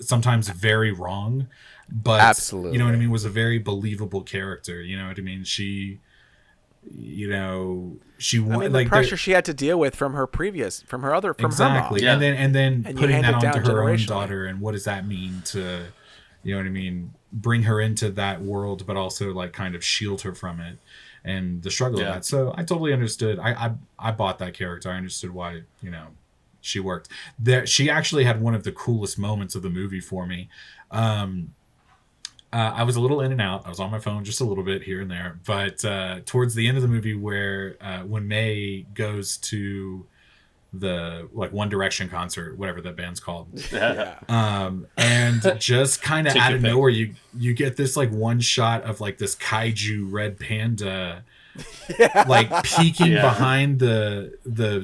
sometimes very wrong, but absolutely, you know what I mean, was a very believable character. You know what I mean? She wanted, the like, pressure she had to deal with from her other exactly, her mom. and then putting that onto her own generationally. daughter, and what does that mean to, you know what I mean, bring her into that world, but also like kind of shield her from it. and the struggle of that. So I totally understood. I bought that character. I understood why, she worked there. She actually had one of the coolest moments of the movie for me. I was a little in and out. I was on my phone just a little bit here and there, but towards the end of the movie, where when May goes to the One Direction concert, whatever that band's called, and just kind of out of nowhere, you get this one shot of this kaiju red panda. Peeking behind the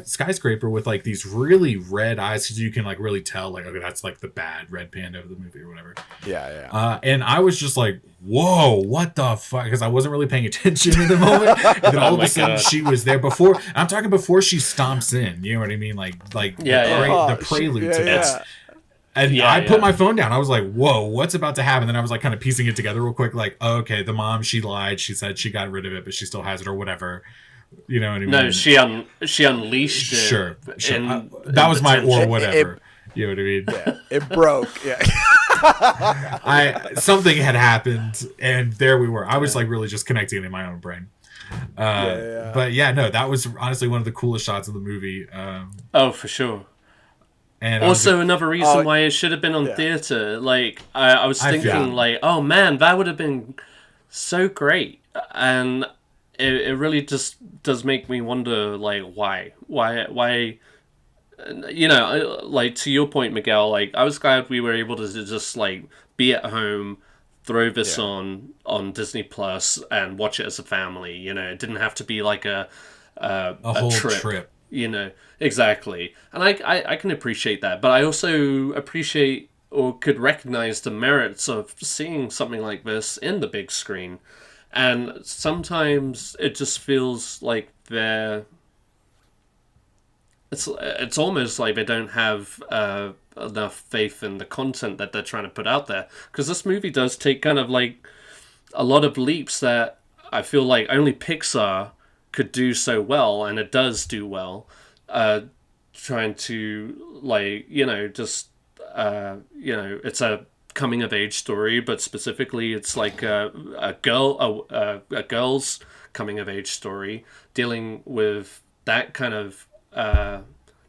skyscraper with these really red eyes, because you can really tell okay, that's the bad red panda of the movie or whatever. And I was just whoa, what the fuck, because I wasn't really paying attention in the moment, and then all of a sudden she was there. Before she stomps in, you know what I mean, the prelude to this. And I put my phone down. I was like, whoa, what's about to happen? Then I was kind of piecing it together real quick. Okay, the mom, she lied. She said she got rid of it, but she still has it or whatever. You know what I mean? No, she unleashed it. Sure. That was my or whatever. You know what I mean? Yeah, it broke. Yeah. Something had happened, and there we were. I was really just connecting in my own brain. But no, that was honestly one of the coolest shots of the movie. Oh, for sure. And also, another reason why it should have been on theater. I was thinking, oh man, that would have been so great. And it really just does make me wonder, why? To your point, Miguel, I was glad we were able to just, be at home, throw this on Disney Plus, and watch it as a family. It didn't have to be a whole trip. Exactly. And I can appreciate that, but I also appreciate or could recognize the merits of seeing something like this in the big screen. And sometimes it just feels like it's almost like they don't have enough faith in the content that they're trying to put out there, because this movie does take kind of a lot of leaps that I feel like only Pixar could do so well, and it does do well, trying to it's a coming of age story, but specifically it's a girl's coming of age story, dealing with that kind of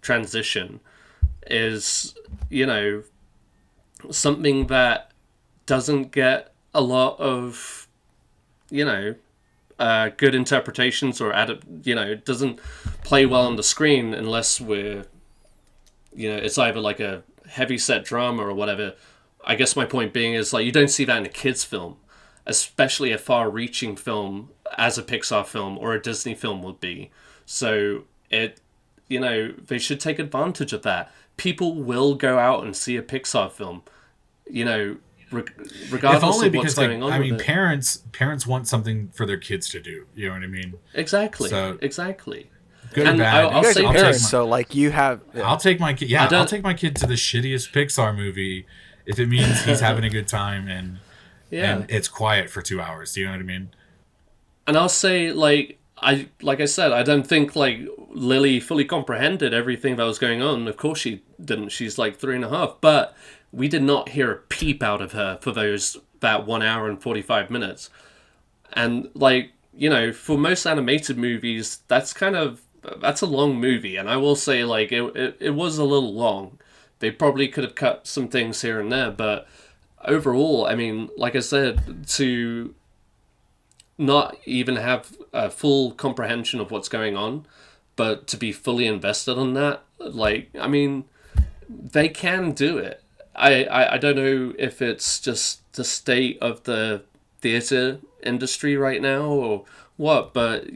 transition is something that doesn't get a lot of good interpretations, or it doesn't play well on the screen unless it's either a heavy set drama or whatever. I guess my point being is you don't see that in a kid's film, especially a far-reaching film as a Pixar film or a Disney film would be. So they should take advantage of that. People will go out and see a Pixar film, regardless of what's going on. I mean, parents want something for their kids to do. You know what I mean? Exactly. So, exactly. Good or bad. I'll say parents. So you have. Yeah. I'll take my kid. Yeah, I'll take my kid to the shittiest Pixar movie if it means he's having a good time and it's quiet for 2 hours. Do you know what I mean? And I'll say I said, I don't think Lily fully comprehended everything that was going on. Of course she didn't. She's 3.5, but we did not hear a peep out of her for that 1 hour and 45 minutes. And for most animated movies, that's a long movie. And I will say it was a little long. They probably could have cut some things here and there, but overall, I mean, like I said, to not even have a full comprehension of what's going on, but to be fully invested on that, I mean, they can do it. I don't know if it's just the state of the theater industry right now or what, but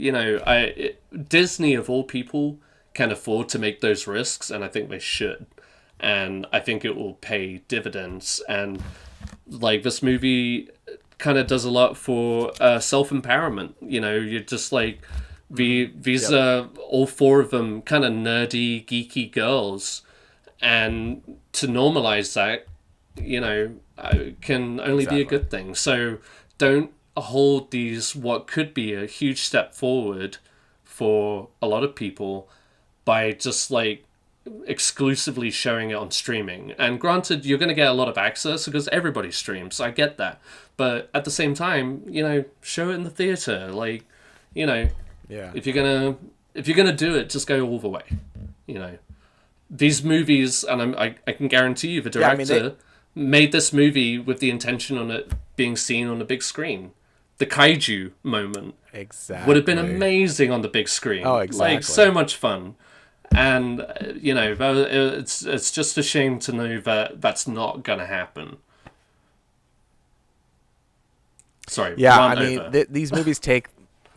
Disney of all people can afford to make those risks, and I think they should, and I think it will pay dividends. And this movie kind of does a lot for self-empowerment. You're just these are all four of them kind of nerdy, geeky girls, and to normalize that, can only be a good thing. So don't hold these what could be a huge step forward for a lot of people by just exclusively showing it on streaming. And granted, you're going to get a lot of access because everybody streams. I get that. But at the same time, show it in the theater. You know, Yeah. if you're gonna do it, just go all the way. You know, these movies, and I can guarantee you, the Yeah, I mean, director made this movie with the intention on it being seen on the big screen. The kaiju moment Exactly. would have been amazing on the big screen. Oh, exactly. Like, so much fun. And you know, it's just a shame to know that that's not gonna happen. Sorry. Yeah, I rant mean, over. these movies take.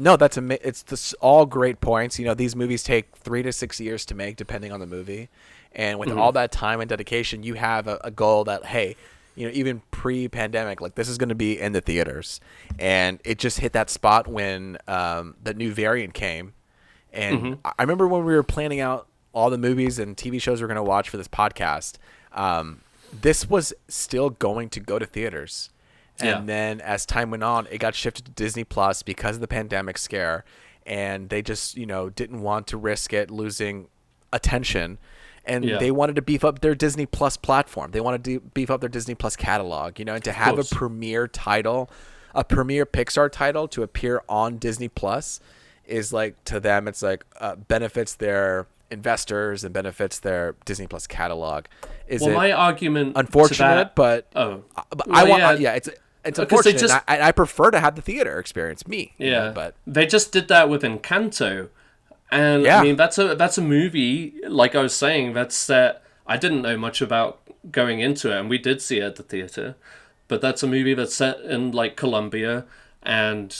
No, it's this all great points. You know, these movies take 3 to 6 years to make, depending on the movie. And with all that time and dedication, you have a goal that, hey, you know, even pre-pandemic, like, this is going to be in the theaters. And it just hit that spot when the new variant came. And I remember when we were planning out all the movies and TV shows we're going to watch for this podcast, this was still going to go to theaters. And then as time went on, it got shifted to Disney Plus because of the pandemic scare. And they just, you know, didn't want to risk it losing attention. And they wanted to beef up their Disney Plus platform. They wanted to beef up their Disney Plus catalog, you know, and to have a premiere title, a premiere Pixar title to appear on Disney Plus is like, to them, it's like benefits their investors and benefits their Disney Plus catalog. My argument unfortunate, to that, but I want, it's unfortunate. I prefer to have the theater experience, you know, but they just did that with Encanto, and I mean that's a movie, like I was saying, that's set. I didn't know much about going into it, and we did see it at the theater, but that's a movie that's set in like Colombia, and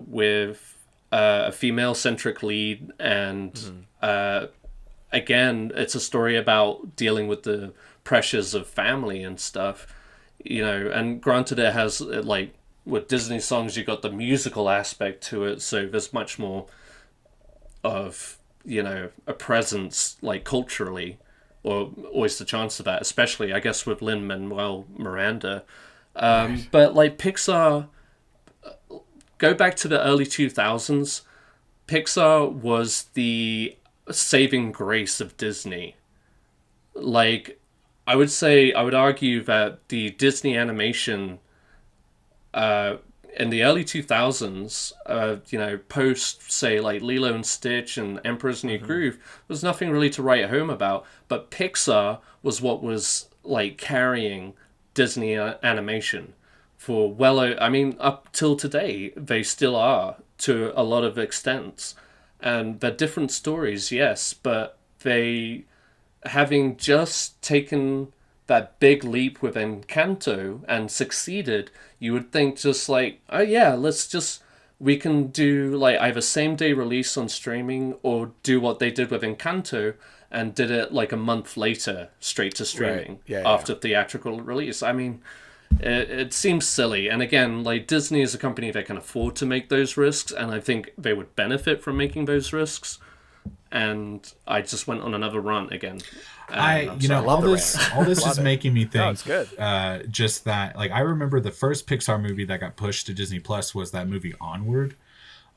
with a female-centric lead, and again, it's a story about dealing with the pressures of family and stuff. You know, and granted, it has, like, with Disney songs, you got the musical aspect to it, so there's much more of, you know, a presence, like, culturally, or always the chance of that, especially, I guess, with Lin-Manuel Miranda. But, like, Pixar, go back to the early 2000s, Pixar was the saving grace of Disney. Like, I would argue that the Disney animation in the early 2000s, you know, post, say, like Lilo and Stitch and Emperor's New Groove, there's nothing really to write home about. But Pixar was what was, like, carrying Disney animation for I mean, up till today, they still are to a lot of extents. And they're different stories, yes, but they, having just taken that big leap with Encanto and succeeded, you would think just like, oh yeah, we can do like either same day release on streaming or do what they did with Encanto and did it like a month later straight to streaming after theatrical release. I mean, it seems silly. And again, like, Disney is a company that can afford to make those risks, and I think they would benefit from making those risks. And I just went on another rant again. All this is making me think. No, it's good. Just that, like, I remember the first Pixar movie that got pushed to Disney Plus was that movie Onward.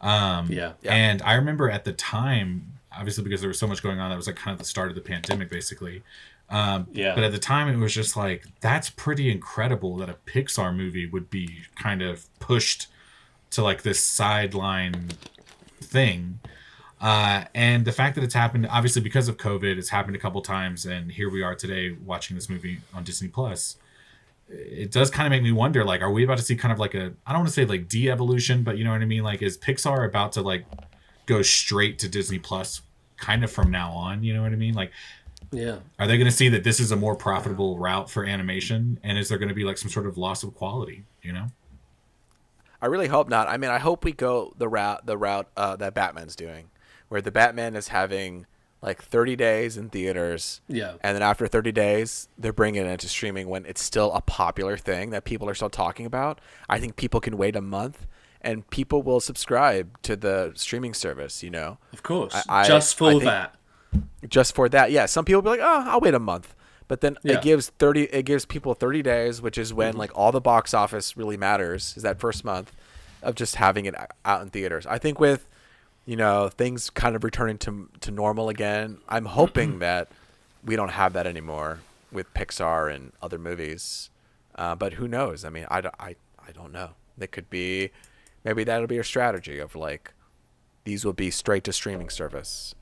And I remember at the time, obviously because there was so much going on, that was like kind of the start of the pandemic, basically. But at the time, it was just like, that's pretty incredible that a Pixar movie would be kind of pushed to like this sideline thing. And the fact that it's happened, obviously because of COVID, it's happened a couple times, and here we are today watching this movie on Disney Plus. It does kind of make me wonder, like, are we about to see kind of like I don't want to say like de-evolution, but you know what I mean? Like, is Pixar about to like go straight to Disney Plus kind of from now on? You know what I mean? Like, are they going to see that this is a more profitable route for animation, and is there going to be like some sort of loss of quality? You know? I really hope not. I mean, I hope we go the route that Batman's doing, where the Batman is having like 30 days in theaters. Yeah. And then after 30 days, they're bringing it into streaming when it's still a popular thing that people are still talking about. I think people can wait a month and people will subscribe to the streaming service, you know? Of course. Just for that. Just for that. Yeah. Some people will be like, oh, I'll wait a month. But then it gives people 30 days, which is when like all the box office really matters, is that first month of just having it out in theaters. I think with, you know, things kind of returning to normal again, I'm hoping that we don't have that anymore with Pixar and other movies. But who knows? I mean, I don't know. It could be, maybe that'll be a strategy of like, these will be straight to streaming service.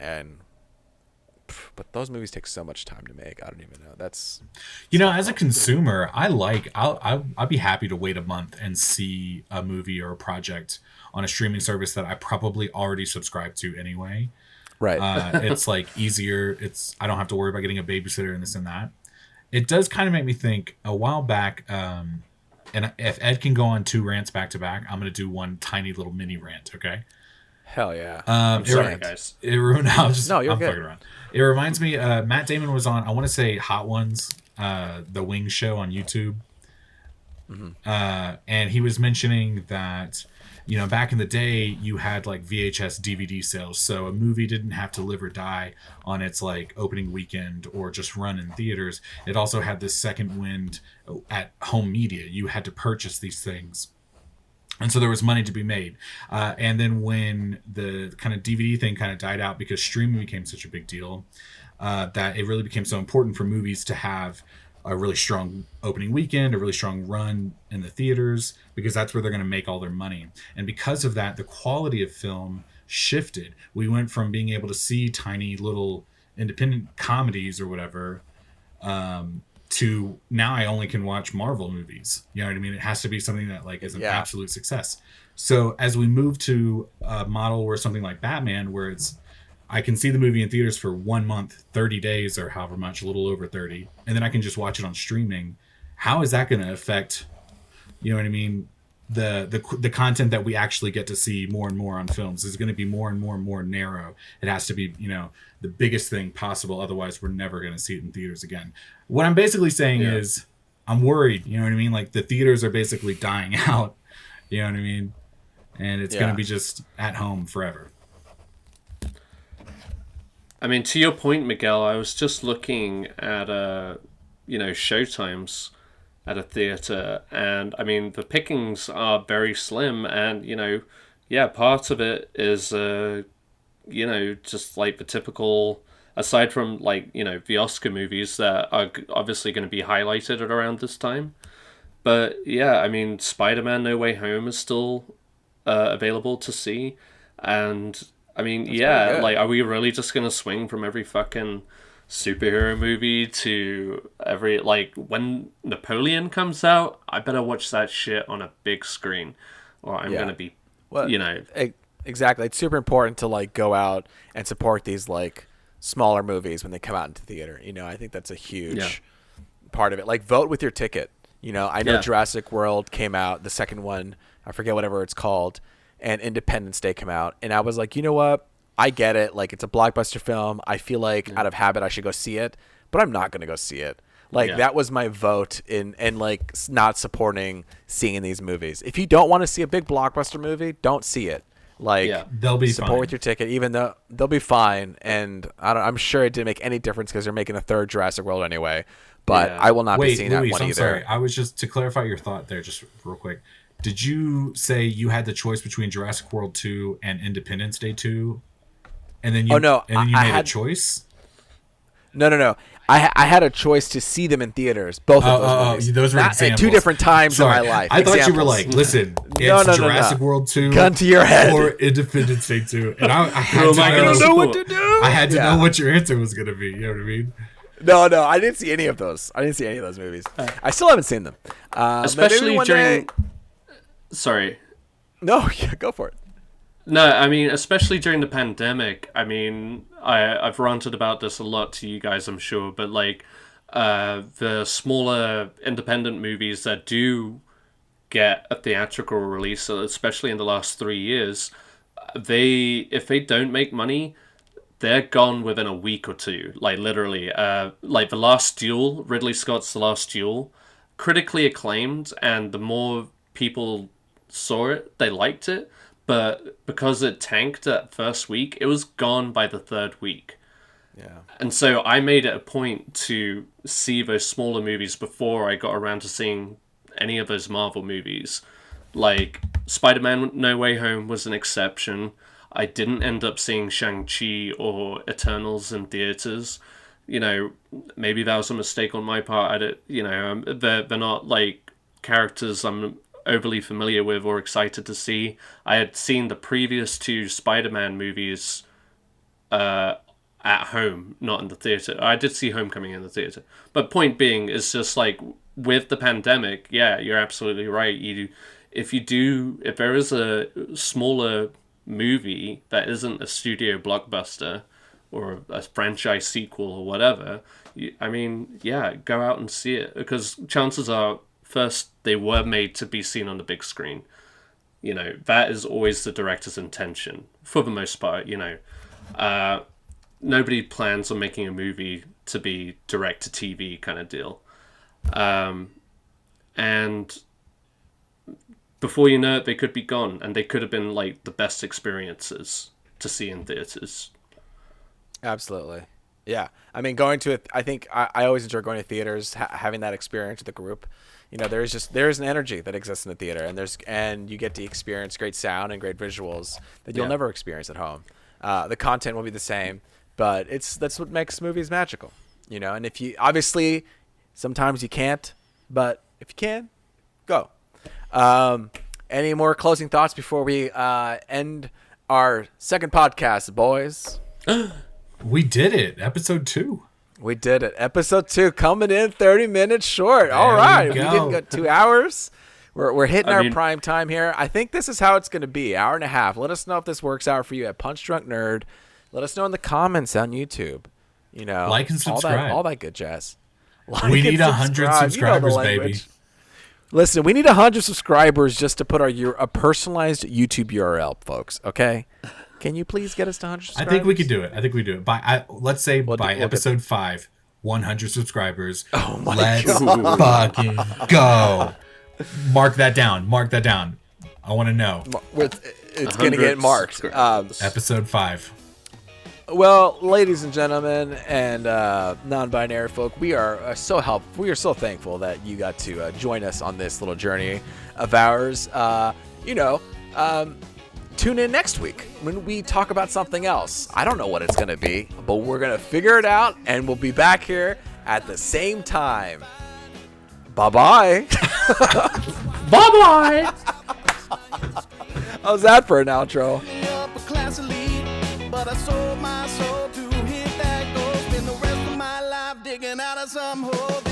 But those movies take so much time to make. I don't even know. That's as a consumer, I'll be happy to wait a month and see a movie or a project on a streaming service that I probably already subscribe to anyway. right. It's like easier. I don't have to worry about getting a babysitter and this and that. It does kind of make me think a while back. And if Ed can go on 2 rants back to back, I'm going to do one tiny little mini rant. Okay. Hell yeah. I'm sorry, guys. No, you're I'm good. fucking around. It reminds me, Matt Damon was on, I want to say Hot Ones, the Wings show on YouTube. And he was mentioning that, back in the day, you had like VHS DVD sales. So a movie didn't have to live or die on its like opening weekend or just run in theaters. It also had this second wind at home media. You had to purchase these things. And so there was money to be made. And then when the kind of DVD thing kind of died out because streaming became such a big deal, that it really became so important for movies to have a really strong opening weekend, a really strong run in the theaters, because that's where they're going to make all their money. And because of that, the quality of film shifted. We went from being able to see tiny little independent comedies or whatever, to now I only can watch Marvel movies. You know what I mean? It has to be something that like is an absolute success. So as we move to a model where something like Batman, where I can see the movie in theaters for 1 month, 30 days or however much, a little over 30, and then I can just watch it on streaming. How is that going to affect, you know what I mean, the content that we actually get to see more and more on films? Is going to be more and more and more narrow. It has to be, the biggest thing possible. Otherwise, we're never going to see it in theaters again. What I'm basically saying is I'm worried, you know what I mean? Like the theaters are basically dying out, you know what I mean? And it's going to be just at home forever. I mean, to your point, Miguel, I was just looking at, showtimes at a theater, and I mean, the pickings are very slim, and, part of it is, just like the typical, aside from like, the Oscar movies that are obviously going to be highlighted at around this time. But yeah, I mean, Spider-Man No Way Home is still available to see, and I mean, like, are we really just gonna swing from every fucking superhero movie to every, like, when Napoleon comes out, I better watch that shit on a big screen, or I'm gonna be, Exactly. It's super important to, like, go out and support these, like, smaller movies when they come out into theater. I think that's a huge part of it. Like, vote with your ticket. I know Jurassic World came out, the second one, I forget whatever it's called, and Independence Day came out, and I was like, you know what? I get it. Like, it's a blockbuster film. I feel like out of habit I should go see it, but I'm not going to go see it. Like, that was my vote in like not supporting seeing these movies. If you don't want to see a big blockbuster movie, don't see it. Like, they'll be support fine with your ticket, even though they'll be fine. And I'm sure it didn't make any difference because they're making a third Jurassic World anyway. But I will not be seeing that one either. Sorry. I was just to clarify your thought there, just real quick. Did you say you had the choice between Jurassic World 2 and Independence Day 2? And then you made a choice? No. I had a choice to see them in theaters. Both of those movies. Those were examples. At 2 different times in my life. I thought you were like, listen, it's Jurassic World 2 Gun to your head. or Independence Day 2. And I had to know what to do. I had to know what your answer was going to be. You know what I mean? No, I didn't see any of those. I didn't see any of those movies. I still haven't seen them. Especially during... Sorry. No, go for it. No, I mean, especially during the pandemic. I mean, I've ranted about this a lot to you guys, I'm sure, but like the smaller independent movies that do get a theatrical release, especially in the last 3 years, if they don't make money, they're gone within a week or two. Like, literally, like The Last Duel, Ridley Scott's The Last Duel, critically acclaimed, and the more people saw it, they liked it. But because it tanked that first week, it was gone by the third week. Yeah. And so I made it a point to see those smaller movies before I got around to seeing any of those Marvel movies. Like, Spider-Man No Way Home was an exception. I didn't end up seeing Shang-Chi or Eternals in theaters. Maybe that was a mistake on my part. They're not, like, characters I'm overly familiar with or excited to see. I had seen the previous 2 Spider-Man movies at home, not in the theater. I did see Homecoming in the theater, but point being is just like with the pandemic, yeah, you're absolutely right. If there is a smaller movie that isn't a studio blockbuster or a franchise sequel or whatever, go out and see it, because chances are, first, they were made to be seen on the big screen. That is always the director's intention for the most part. Nobody plans on making a movie to be direct to TV kind of deal. And before you know it, they could be gone, and they could have been like the best experiences to see in theaters. Absolutely. Yeah. I mean, going to it, I think I always enjoy going to theaters, having that experience with the group. There's an energy that exists in the theater, and you get to experience great sound and great visuals that you'll never experience at home. The content will be the same, but that's what makes movies magical, and if you, obviously sometimes you can't, but if you can, go. Any more closing thoughts before we end our second podcast, boys? We did it. Episode 2. We did it. Episode 2 coming in 30 minutes short. All right. We didn't get 2 hours. We're hitting our prime time here. I think this is how it's going to be. Hour and a half. Let us know if this works out for you at Punch Drunk Nerd. Let us know in the comments on YouTube. Like and subscribe. All that good jazz. We need 100 subscribers, baby. Listen, we need 100 subscribers just to put a personalized YouTube URL, folks. Okay. Can you please get us to 100 subscribers? I think we could do it. Let's say by episode 5, 100 subscribers. Oh my Let's God. fucking go. Mark that down. I want to know. It's going to get marked. Episode 5. Well, ladies and gentlemen, and non-binary folk, we are so thankful that you got to join us on this little journey of ours. Tune in next week when we talk about something else. I don't know what it's going to be, but we're going to figure it out, and we'll be back here at the same time. Bye-bye. Bye-bye. How's that for an outro? But I sold my soul to hit that goal. Spend the rest of my life digging out of some hole.